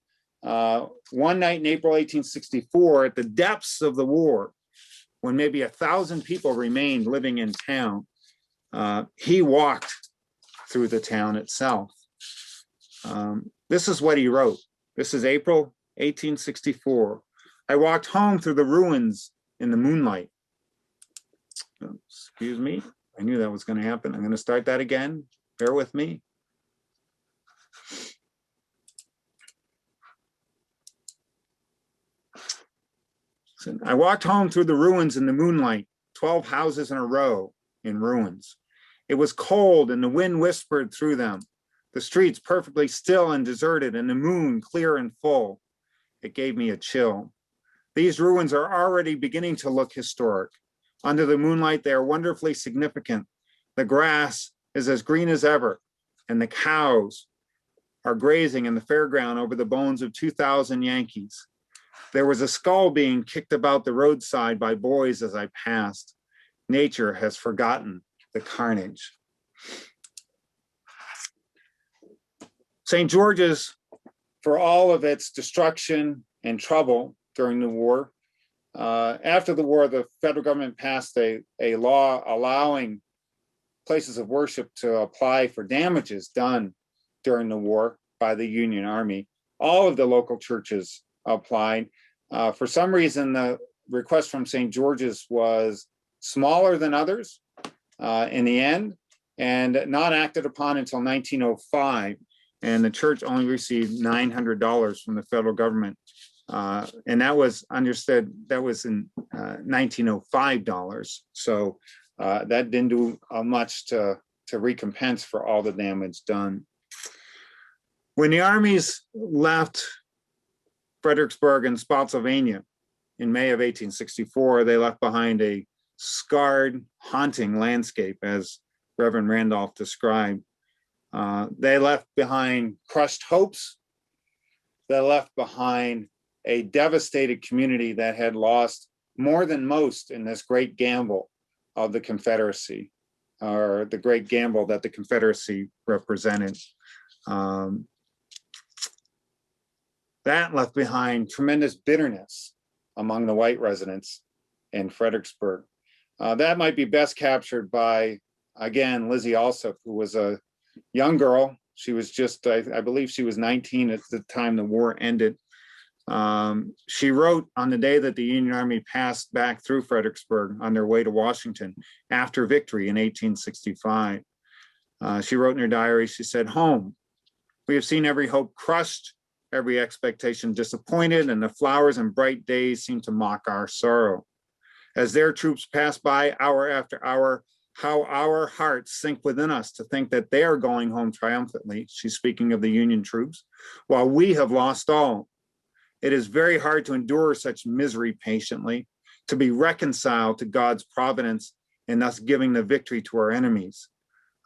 One night in April 1864, at the depths of the war, when maybe 1,000 people remained living in town, he walked through the town itself. This is what he wrote. This is April 1864. I walked home through the ruins in the moonlight. Excuse me, I knew that was going to happen. I'm going to start that again. Bear with me. So I walked home through the ruins in the moonlight, 12 houses in a row in ruins. It was cold and the wind whispered through them. The streets perfectly still and deserted, and the moon clear and full. It gave me a chill. These ruins are already beginning to look historic. Under the moonlight, they are wonderfully significant. The grass is as green as ever, and the cows are grazing in the fairground over the bones of 2,000 Yankees. There was a skull being kicked about the roadside by boys as I passed. Nature has forgotten the carnage. St. George's, for all of its destruction and trouble during the war, after the war, the federal government passed a law allowing places of worship to apply for damages done during the war by the Union Army. All of the local churches applied. For some reason, the request from St. George's was smaller than others in the end, and not acted upon until 1905. And the church only received $900 from the federal government. And that was understood, that was in 1905 dollars. So that didn't do much to recompense for all the damage done. When the armies left Fredericksburg and Spotsylvania in May of 1864, they left behind a scarred, haunting landscape, as Reverend Randolph described. They left behind crushed hopes. They left behind a devastated community that had lost more than most in this great gamble of the Confederacy, or the great gamble that the Confederacy represented. That left behind tremendous bitterness among the white residents in Fredericksburg. That might be best captured by, again, Lizzie Alsop, who was a young girl. She was just, I believe she was 19 at the time the war ended. She wrote on the day that the Union Army passed back through Fredericksburg on their way to Washington after victory in 1865. She wrote in her diary, she said, "Home, we have seen every hope crushed, every expectation disappointed, and the flowers and bright days seem to mock our sorrow. As their troops pass by hour after hour, how our hearts sink within us to think that they are going home triumphantly," she's speaking of the Union troops, "while we have lost all. It is very hard to endure such misery patiently, to be reconciled to God's providence and thus giving the victory to our enemies.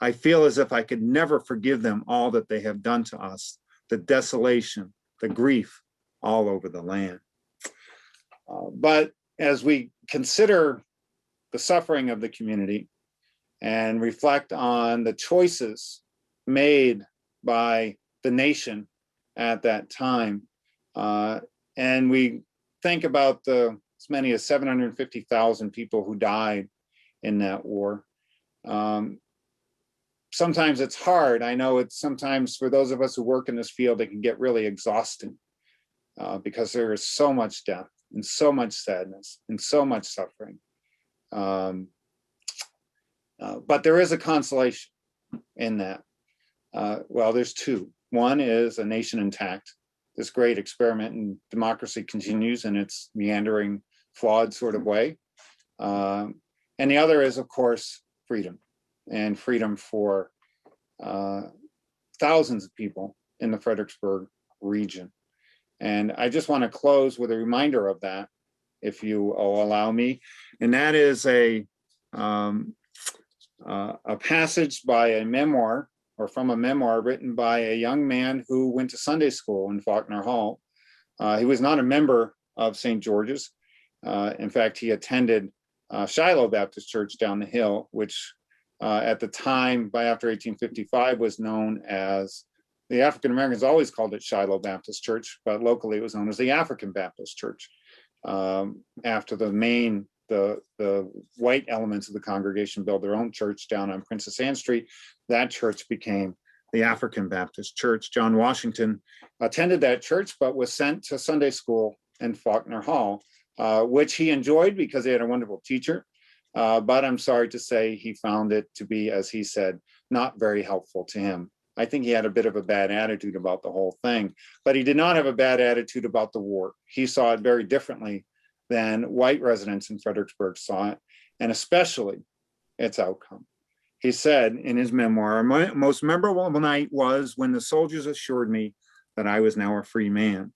I feel as if I could never forgive them all that they have done to us, the desolation, the grief all over the land." But as we consider the suffering of the community and reflect on the choices made by the nation at that time, and we think about as many as 750,000 people who died in that war. Sometimes it's hard. I know it's sometimes, for those of us who work in this field, it can get really exhausting because there is so much death and so much sadness and so much suffering. But there is a consolation in that. Well, there's two. One is a nation intact. This great experiment in democracy continues in its meandering, flawed sort of way. And the other is, of course, freedom, and freedom for thousands of people in the Fredericksburg region. And I just want to close with a reminder of that, if you will allow me. And that is a passage by a memoir, or from a memoir written by a young man who went to Sunday school in Faulkner Hall. He was not a member of St. George's. In fact, he attended Shiloh Baptist Church down the hill, which at the time, by after 1855, was known as, the African Americans always called it Shiloh Baptist Church, but locally it was known as the African Baptist Church. After the white elements of the congregation built their own church down on Princess Anne Street, that church became the African Baptist Church. John Washington attended that church, but was sent to Sunday school in Faulkner Hall, which he enjoyed because he had a wonderful teacher. But I'm sorry to say he found it to be, as he said, not very helpful to him. I think he had a bit of a bad attitude about the whole thing, but he did not have a bad attitude about the war. He saw it very differently than white residents in Fredericksburg saw it, and especially its outcome. He said in his memoir, "My most memorable night was when the soldiers assured me that I was now a free man.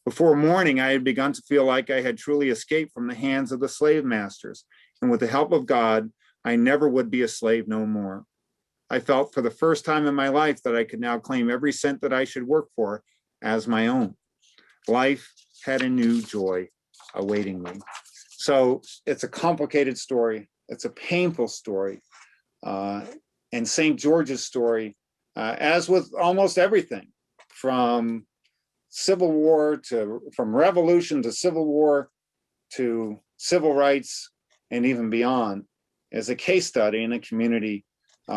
Before morning, I had begun to feel like I had truly escaped from the hands of the slave masters, and with the help of God, I never would be a slave no more. I felt for the first time in my life that I could now claim every cent that I should work for as my own. Life had a new joy awaiting me. So it's a complicated story. It's a painful story. And St. George's story, as with almost everything, from Civil War from Revolution to Civil War to civil rights and even beyond, is a case study in a community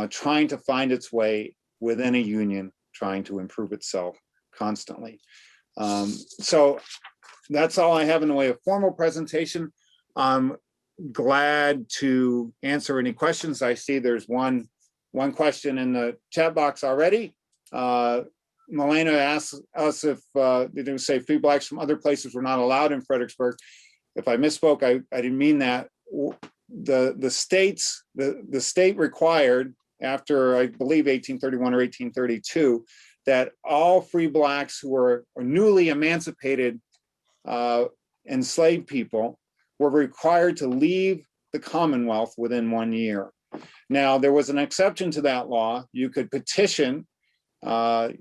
trying to find its way within a union, trying to improve itself constantly. So that's all I have in the way of formal presentation. I'm glad to answer any questions. I see there's one question in the chat box already. Milena asked us if they didn't say free blacks from other places were not allowed in Fredericksburg. If I misspoke, I didn't mean that. The state required after, I believe, 1831 or 1832, that all free blacks who were newly emancipated enslaved people were required to leave the Commonwealth within 1 year. Now, there was an exception to that law. You could petition the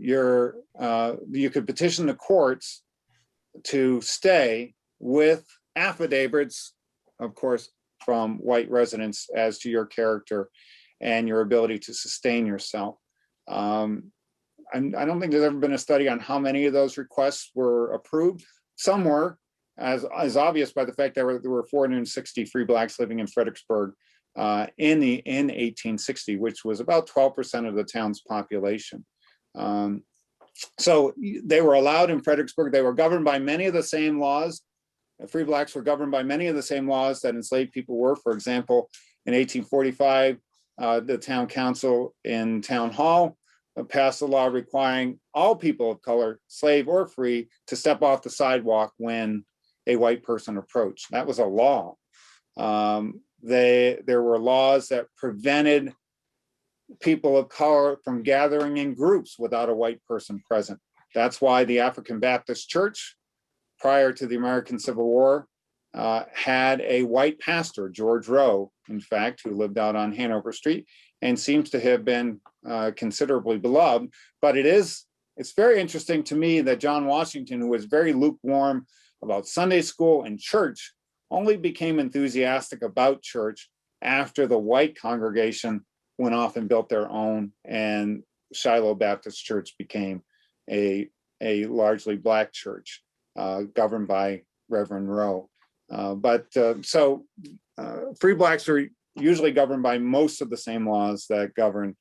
courts to stay with affidavits, of course, from white residents as to your character and your ability to sustain yourself. I don't think there's ever been a study on how many of those requests were approved. Some were, as obvious by the fact that there were 460 free blacks living in Fredericksburg in 1860, which was about 12% of the town's population. So they were allowed in Fredericksburg. They were governed by many of the same laws. Free blacks were governed by many of the same laws that enslaved people were. For example, in 1845, the town council in Town Hall passed a law requiring all people of color, slave or free, to step off the sidewalk when a white person approached. That was a law. There were laws that prevented people of color from gathering in groups without a white person present. That's why the African Baptist Church, prior to the American Civil War, had a white pastor, George Rowe, in fact, who lived out on Hanover Street and seems to have been considerably beloved. But it's very interesting to me that John Washington, who was very lukewarm about Sunday school and church, only became enthusiastic about church after the white congregation went off and built their own, and Shiloh Baptist Church became a largely black church governed by Reverend Rowe. So free blacks are usually governed by most of the same laws that govern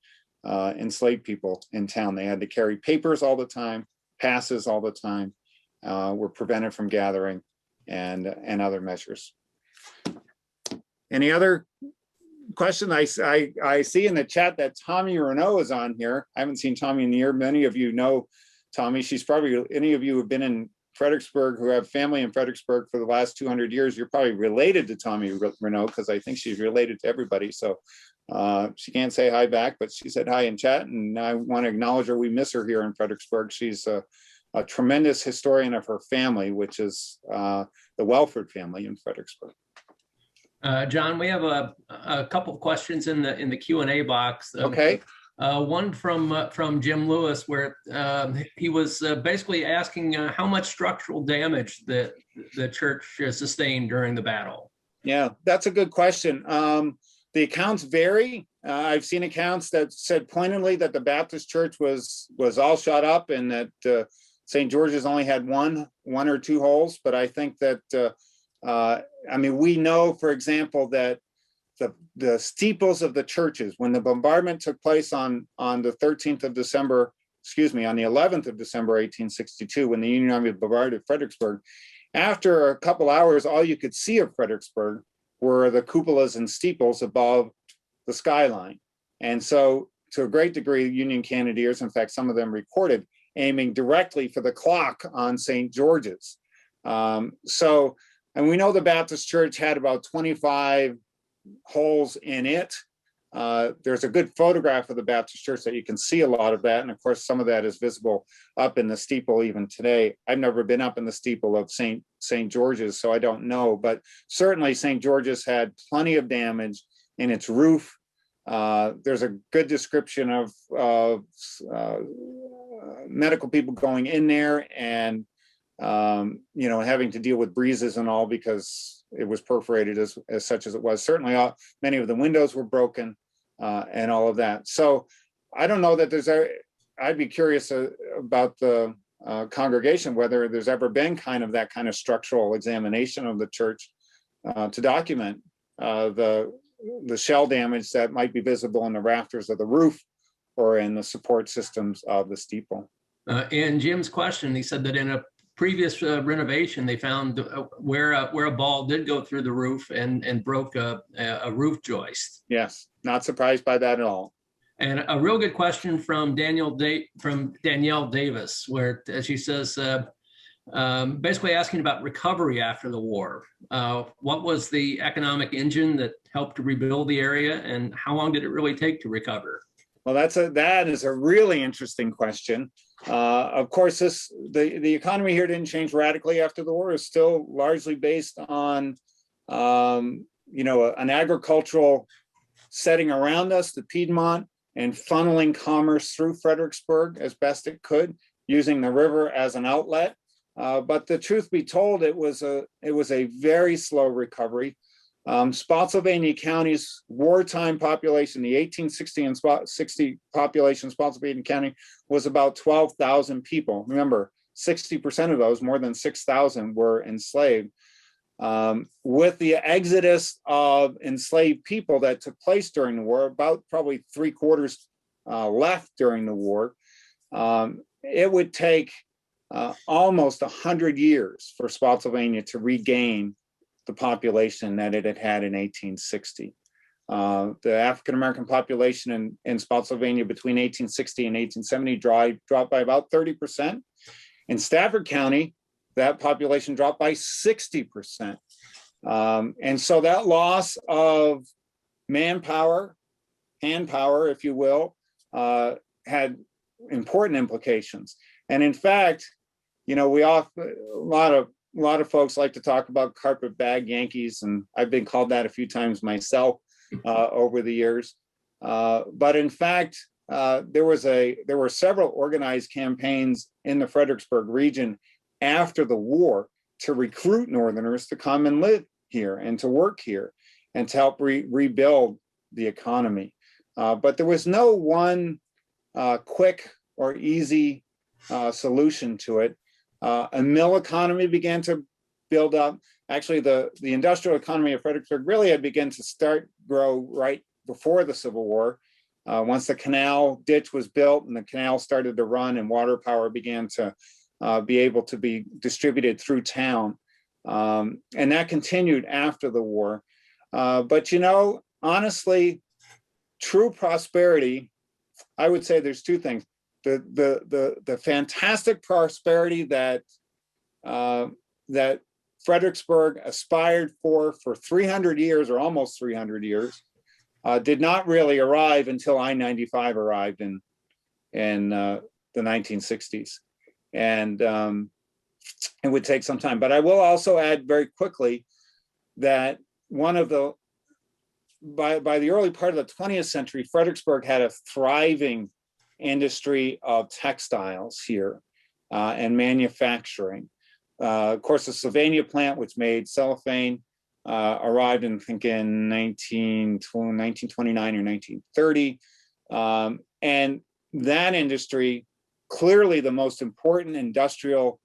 enslaved people in town. They had to carry papers all the time, passes all the time, were prevented from gathering, and other measures. Any other question? I see in the chat that Tommy Renault is on here. I haven't seen Tommy in a year. Many of you know Tommy. She's probably, any of you who have been in Fredericksburg, who have family in Fredericksburg for the last 200 years, you're probably related to Tommy Renault, because I think she's related to everybody. So she can't say hi back, but she said hi in chat, and I want to acknowledge her. We miss her here in Fredericksburg. She's a tremendous historian of her family, which is the Welford family in Fredericksburg. John, we have a couple of questions in the Q&A box. Okay. One from Jim Lewis, where he was basically asking how much structural damage the church sustained during the battle. Yeah, that's a good question. The accounts vary. I've seen accounts that said pointedly that the Baptist church was all shot up, and that St. George's only had one or two holes. But I think that I mean, we know, for example, that the steeples of the churches, when the bombardment took place on the 13th of December, on the 11th of December, 1862, when the Union Army bombarded Fredericksburg, after a couple hours, all you could see of Fredericksburg were the cupolas and steeples above the skyline. And so, to a great degree, Union cannoneers, in fact, some of them recorded, aiming directly for the clock on St. George's. And we know the Baptist church had about 25 holes in it. There's a good photograph of the Baptist church that you can see a lot of that. And of course, some of that is visible up in the steeple even today. I've never been up in the steeple of St. George's, so I don't know. But certainly St. George's had plenty of damage in its roof, There's a good description of medical people going in there and having to deal with breezes and all because it was perforated as such as it was. Certainly, many of the windows were broken and all of that. So I don't know that I'd be curious about the congregation, whether there's ever been that kind of structural examination of the church to document the shell damage that might be visible in the rafters of the roof or in the support systems of the steeple. And Jim's question, he said that in a previous renovation, they found where a ball did go through the roof and broke a roof joist. Yes, not surprised by that at all. And a real good question from Danielle Davis, where she says, basically asking about recovery after the war. What was the economic engine that helped to rebuild the area, and how long did it really take to recover? Well, that is a really interesting question. Of course, the economy here didn't change radically after the war. It's still largely based on an agricultural setting around us, the Piedmont, and funneling commerce through Fredericksburg as best it could, using the river as an outlet. But the truth be told, it was a very slow recovery. Spotsylvania County's wartime population, the 1860 and 60 population, Spotsylvania County, was about 12,000 people. Remember, 60% of those, more than 6,000, were enslaved. With the exodus of enslaved people that took place during the war, about probably 3/4 left during the war, it would take almost 100 years for Spotsylvania to regain the population that it had had in 1860. The African-American population in Spotsylvania between 1860 and 1870 dropped by about 30%. In Stafford County, that population dropped by 60%. And so that loss of manpower, handpower, if you will, had important implications. And in fact, a lot of folks like to talk about carpetbag Yankees, and I've been called that a few times myself over the years. But in fact, there were several organized campaigns in the Fredericksburg region after the war to recruit Northerners to come and live here and to work here and to help rebuild the economy. But there was no one quick or easy solution to it. A mill economy began to build up. Actually, the industrial economy of Fredericksburg really had begun to grow right before the Civil War. Once the canal ditch was built and the canal started to run and water power began to be able to be distributed through town. And that continued after the war. But honestly, true prosperity, I would say there's two things. The fantastic prosperity that Fredericksburg aspired for 300 years or almost 300 years did not really arrive until I-95 arrived in the 1960s. And it would take some time. But I will also add very quickly that by the early part of the 20th century, Fredericksburg had a thriving industry of textiles here and manufacturing. Of course, the Sylvania plant, which made cellophane, arrived in, I think, in 1929 or 1930. And that industry, clearly the most important industrial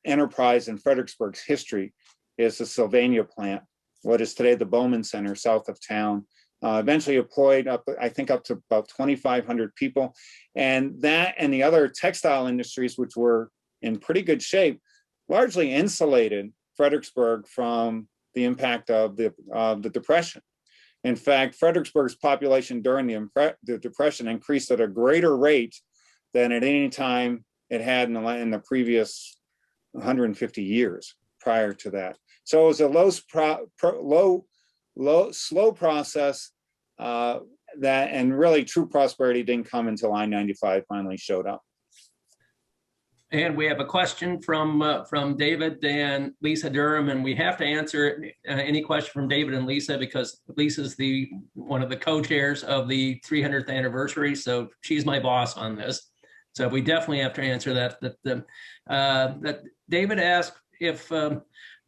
enterprise in Fredericksburg's history, is the Sylvania plant, what is today the Bowman Center south of town. Eventually employed up to about 2,500 people. And that and the other textile industries, which were in pretty good shape, largely insulated Fredericksburg from the impact of the Depression. In fact, Fredericksburg's population during the Depression increased at a greater rate than at any time it had in the previous 150 years prior to that. So it was a slow process and really true prosperity didn't come until I-95 finally showed up. And we have a question from David and Lisa Durham, and we have to answer any question from David and Lisa because Lisa's one of the co-chairs of the 300th anniversary, so she's my boss on this. So we definitely have to answer that. That David asked if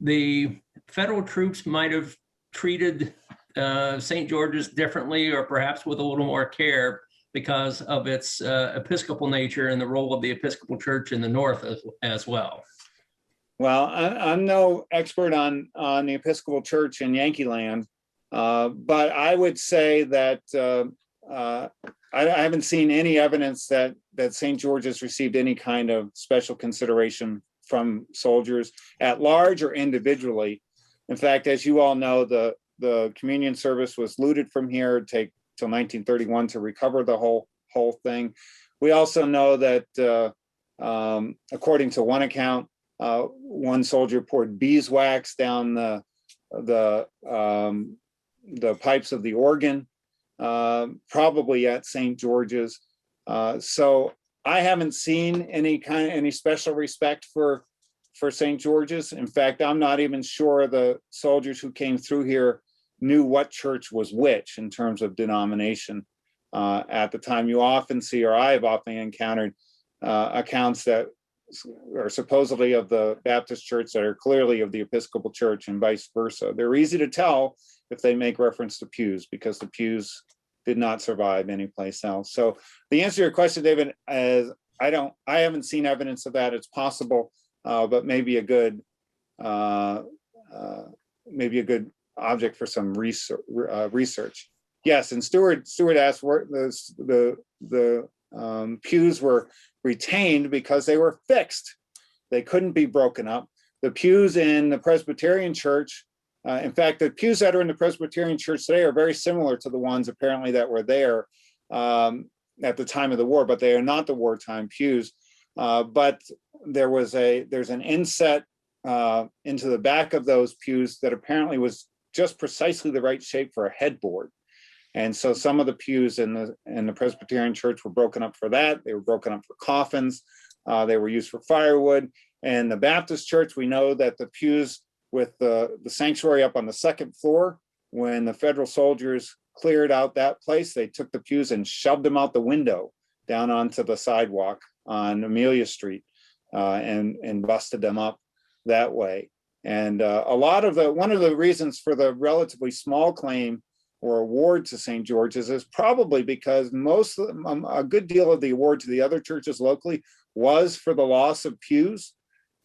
the federal troops might have treated St. George's differently, or perhaps with a little more care, because of its Episcopal nature and the role of the Episcopal Church in the North as well. Well, I'm no expert on the Episcopal Church in Yankee Land, but I would say that I haven't seen any evidence that St. George's received any kind of special consideration from soldiers at large or individually. In fact, as you all know, the communion service was looted from here, take till 1931 to recover the whole thing. We also know that according to one account, one soldier poured beeswax down the pipes of the organ, probably at St. George's. So I haven't seen any special respect for St. George's. In fact, I'm not even sure the soldiers who came through here knew what church was which in terms of denomination at the time. You often see, or I've often encountered accounts that are supposedly of the Baptist church that are clearly of the Episcopal Church and vice versa. They're easy to tell if they make reference to pews, because the pews did not survive anyplace else. So the answer to your question, David, is I haven't seen evidence of that. It's possible, but maybe a good object for some research. Yes, and Stuart asked where the pews were retained because they were fixed. They couldn't be broken up. The pews in the Presbyterian Church, in fact, the pews that are in the Presbyterian Church today are very similar to the ones apparently that were there at the time of the war, but they are not the wartime pews. But there's an inset into the back of those pews that apparently was just precisely the right shape for a headboard. And so some of the pews in the Presbyterian Church were broken up for that. They were broken up for coffins. They were used for firewood. And the Baptist Church, we know that the pews with the sanctuary up on the second floor, when the federal soldiers cleared out that place, they took the pews and shoved them out the window down onto the sidewalk on Amelia Street and busted them up that way. And one of the reasons for the relatively small claim or award to St. George's is probably because a good deal of the award to the other churches locally was for the loss of pews.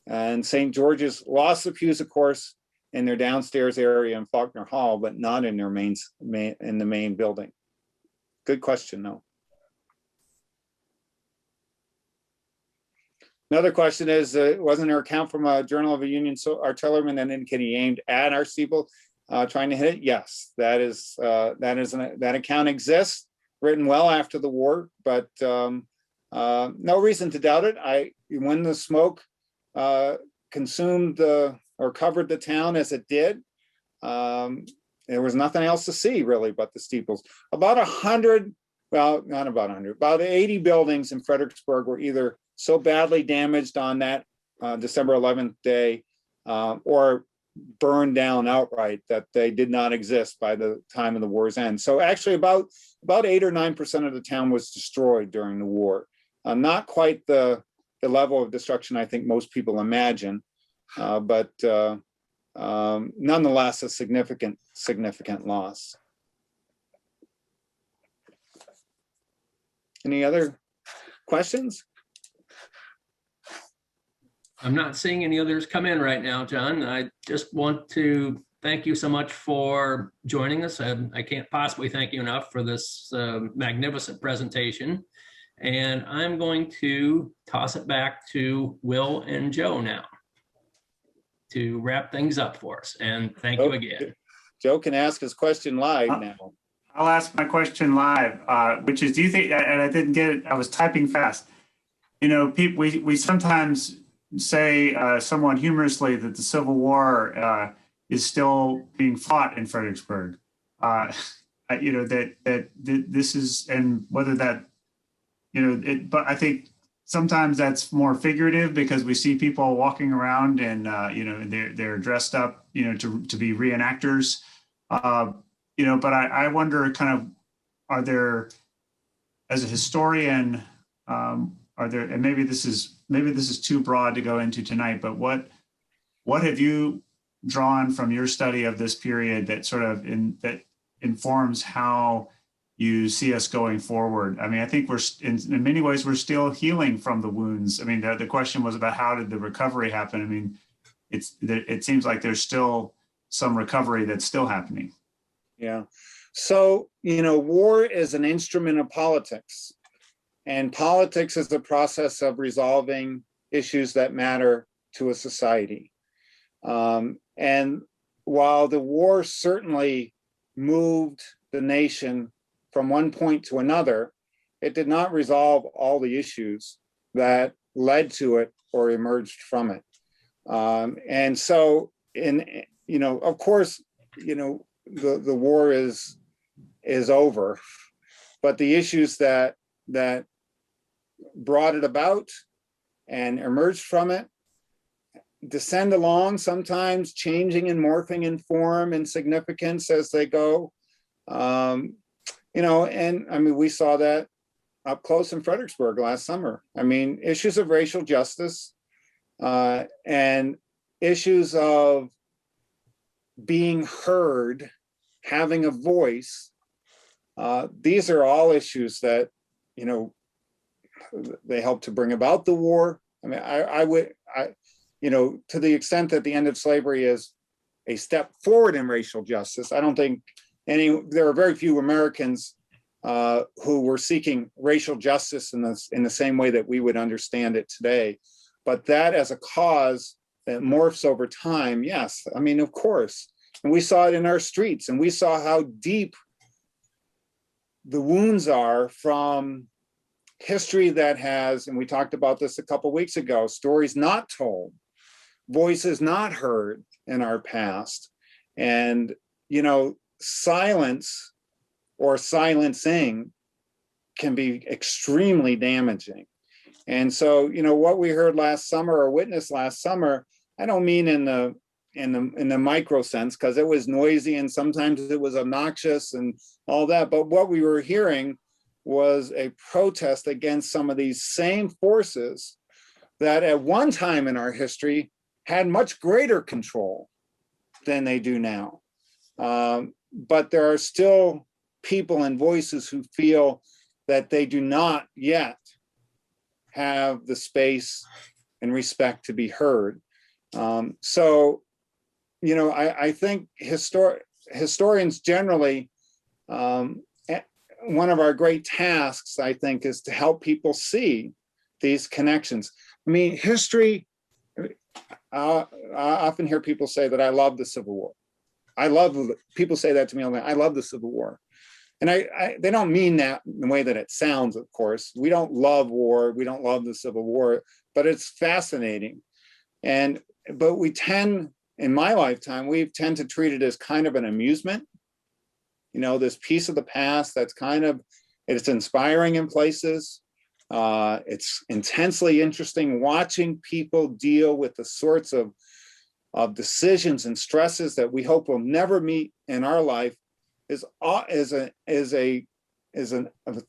And St. George's lost the pews, of course, in their downstairs area in Faulkner Hall, but not in their in the main building. Good question, though. Another question is, wasn't there an account from a Journal of a Union artilleryman that indicated he aimed at our steeple trying to hit it? Yes, that account exists, written well after the war, but no reason to doubt it. When the smoke consumed or covered the town as it did, there was nothing else to see really but the steeples. About 80 buildings in Fredericksburg were either so badly damaged on that December 11th day or burned down outright that they did not exist by the time of the war's end. So actually about 8 or 9% of the town was destroyed during the war. Not quite the level of destruction I think most people imagine, but nonetheless a significant loss. Any other questions? I'm not seeing any others come in right now, John. I just want to thank you so much for joining us. I can't possibly thank you enough for this magnificent presentation. And I'm going to toss it back to Will and Joe now to wrap things up for us. And thank you again. Joe can ask his question live now. I'll ask my question live, which is, do you think, and I didn't get it, I was typing fast. You know, we sometimes say somewhat humorously that the Civil War is still being fought in Fredericksburg. You know, that this is, and whether that, you know, but I think sometimes that's more figurative because we see people walking around and they're dressed up to be reenactors, but I wonder kind of, are there, as a historian, are there, and maybe this is too broad to go into tonight, but what have you drawn from your study of this period that sort of that informs how you see us going forward? I mean, I think we're in many ways we're still healing from the wounds. I mean, the question was about how did the recovery happen? I mean, it seems like there's still some recovery that's still happening. Yeah. So, war is an instrument of politics, and politics is the process of resolving issues that matter to a society. And while the war certainly moved the nation from one point to another, it did not resolve all the issues that led to it or emerged from it. And so, of course, the war is over, but the issues that brought it about and emerged from it descend along, sometimes changing and morphing in form and significance as they go. And I mean, we saw that up close in Fredericksburg last summer. I mean, issues of racial justice and issues of being heard, having a voice. These are all issues that, they help to bring about the war. I mean, to the extent that the end of slavery is a step forward in racial justice, I don't think there are very few Americans who were seeking racial justice in the same way that we would understand it today. But that as a cause that morphs over time, yes, I mean, of course. And we saw it in our streets, and we saw how deep the wounds are from history that has, and we talked about this a couple of weeks ago, stories not told, voices not heard in our past. And, silence or silencing can be extremely damaging. And so, what we heard last summer or witnessed last summer, I don't mean in the micro sense, because it was noisy and sometimes it was obnoxious and all that. But what we were hearing was a protest against some of these same forces that at one time in our history had much greater control than they do now. But there are still people and voices who feel that they do not yet have the space and respect to be heard. So, I think historians generally, one of our great tasks, I think, is to help people see these connections. I mean, history, I often hear people say that I love the Civil War. People say that to me all the time. I love the Civil War. And they don't mean that in the way that it sounds, of course. We don't love war. We don't love the Civil War, but it's fascinating. But we tend, in my lifetime, we tend to treat it as kind of an amusement. This piece of the past that's it's inspiring in places. It's intensely interesting watching people deal with the sorts of decisions and stresses that we hope will never meet in our life is a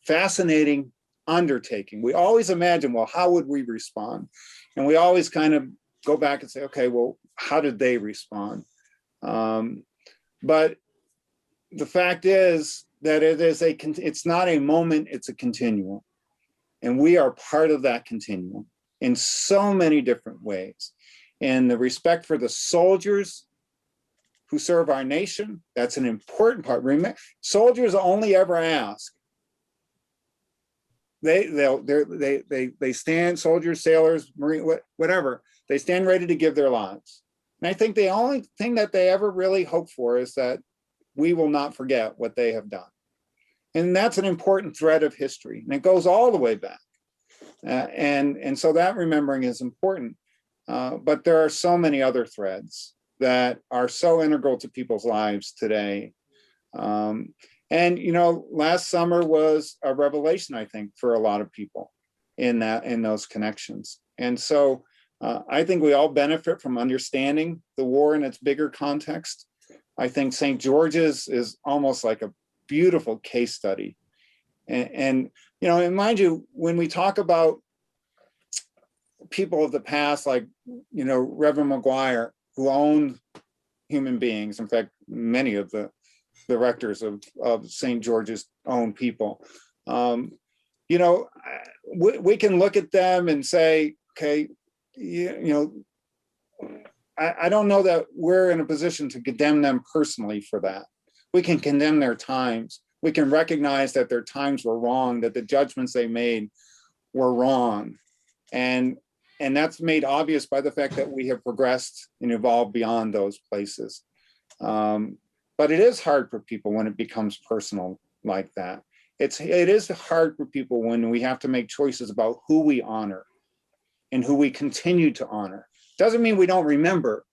fascinating undertaking. We always imagine, well, how would we respond? And we always kind of go back and say, okay, well, how did they respond? But the fact is that it's not a moment, it's a continuum. And we are part of that continuum in so many different ways. And the respect for the soldiers who serve our nation, that's an important part. Remember, soldiers only ever ask. They stand, soldiers, sailors, Marine, whatever, they stand ready to give their lives. And I think the only thing that they ever really hope for is that we will not forget what they have done. And that's an important thread of history. And it goes all the way back. And so that remembering is important. But there are so many other threads that are so integral to people's lives today. And, last summer was a revelation, I think, for a lot of people. in those connections. And so I think we all benefit from understanding the war in its bigger context. I think St. George's is almost like a beautiful case study. And you know, and mind you, when we talk about people of the past, like, you know, Reverend McGuire, who owned human beings, in fact, many of the rectors of St. George's own people, you know, we can look at them and say, okay, you know, I don't know that we're in a position to condemn them personally for that. We can condemn their times. We can recognize that their times were wrong, that the judgments they made were wrong. And that's made obvious by the fact that we have progressed and evolved beyond those places. But it is hard for people when it becomes personal like that. It is hard for people when we have to make choices about who we honor and who we continue to honor. Doesn't mean we don't remember.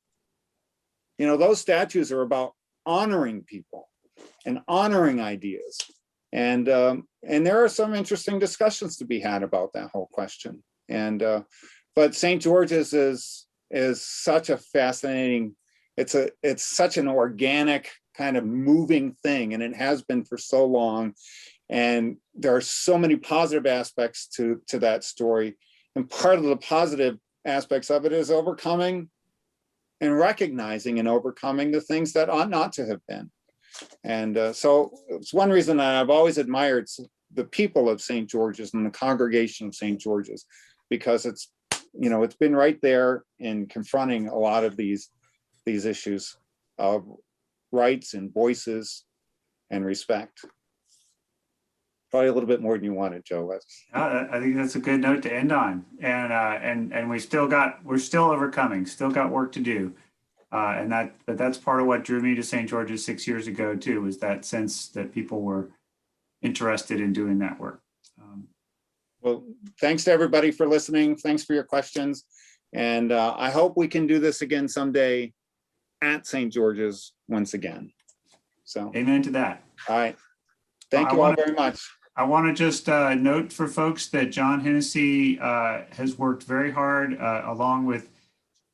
You know, those statues are about honoring people and honoring ideas. And there are some interesting discussions to be had about that whole question. But St. George's is such a fascinating, it's such an organic kind of moving thing, and it has been for so long. And there are so many positive aspects to that story. And part of the positive aspects of it is overcoming and recognizing and overcoming the things that ought not to have been. And so it's one reason that I've always admired the people of St. George's and the congregation of St. George's, because it's, you know, it's been right there in confronting a lot of these issues of rights and voices and respect. Probably a little bit more than you wanted, Joe. I think that's a good note to end on. And we're still overcoming, still got work to do. But that's part of what drew me to St. George's 6 years ago too, was that sense that people were interested in doing that work. Well, thanks to everybody for listening. Thanks for your questions. And I hope we can do this again someday at St. George's once again. So amen to that. All right. Thank you all very much. I want to just note for folks that John Hennessy has worked very hard along with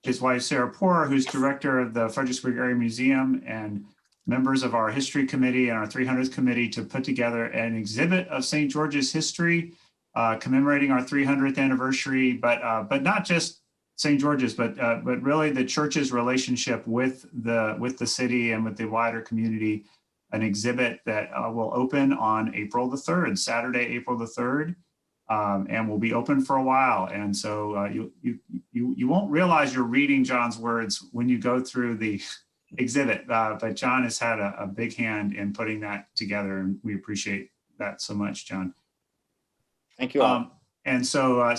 his wife, Sarah Poor, who's director of the Fredericksburg Area Museum, and members of our history committee and our 300th committee to put together an exhibit of St. George's history commemorating our 300th anniversary, but not just St. George's, but really the church's relationship with the city and with the wider community. An exhibit that will open on April the 3rd, Saturday, April the 3rd, and will be open for a while. And so you won't realize you're reading John's words when you go through the exhibit, but John has had a big hand in putting that together, and we appreciate that so much, John. Thank you all. And so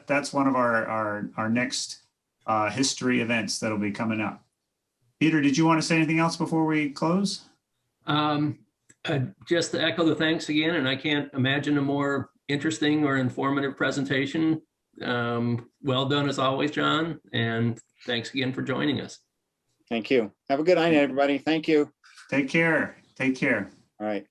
that's one of our next history events that'll be coming up. Peter, did you want to say anything else before we close? Just to echo the thanks again, and I can't imagine a more interesting or informative presentation. Well done as always, John, and thanks again for joining us. Thank you. Have a good night, everybody. Thank you. Take care. Take care. All right.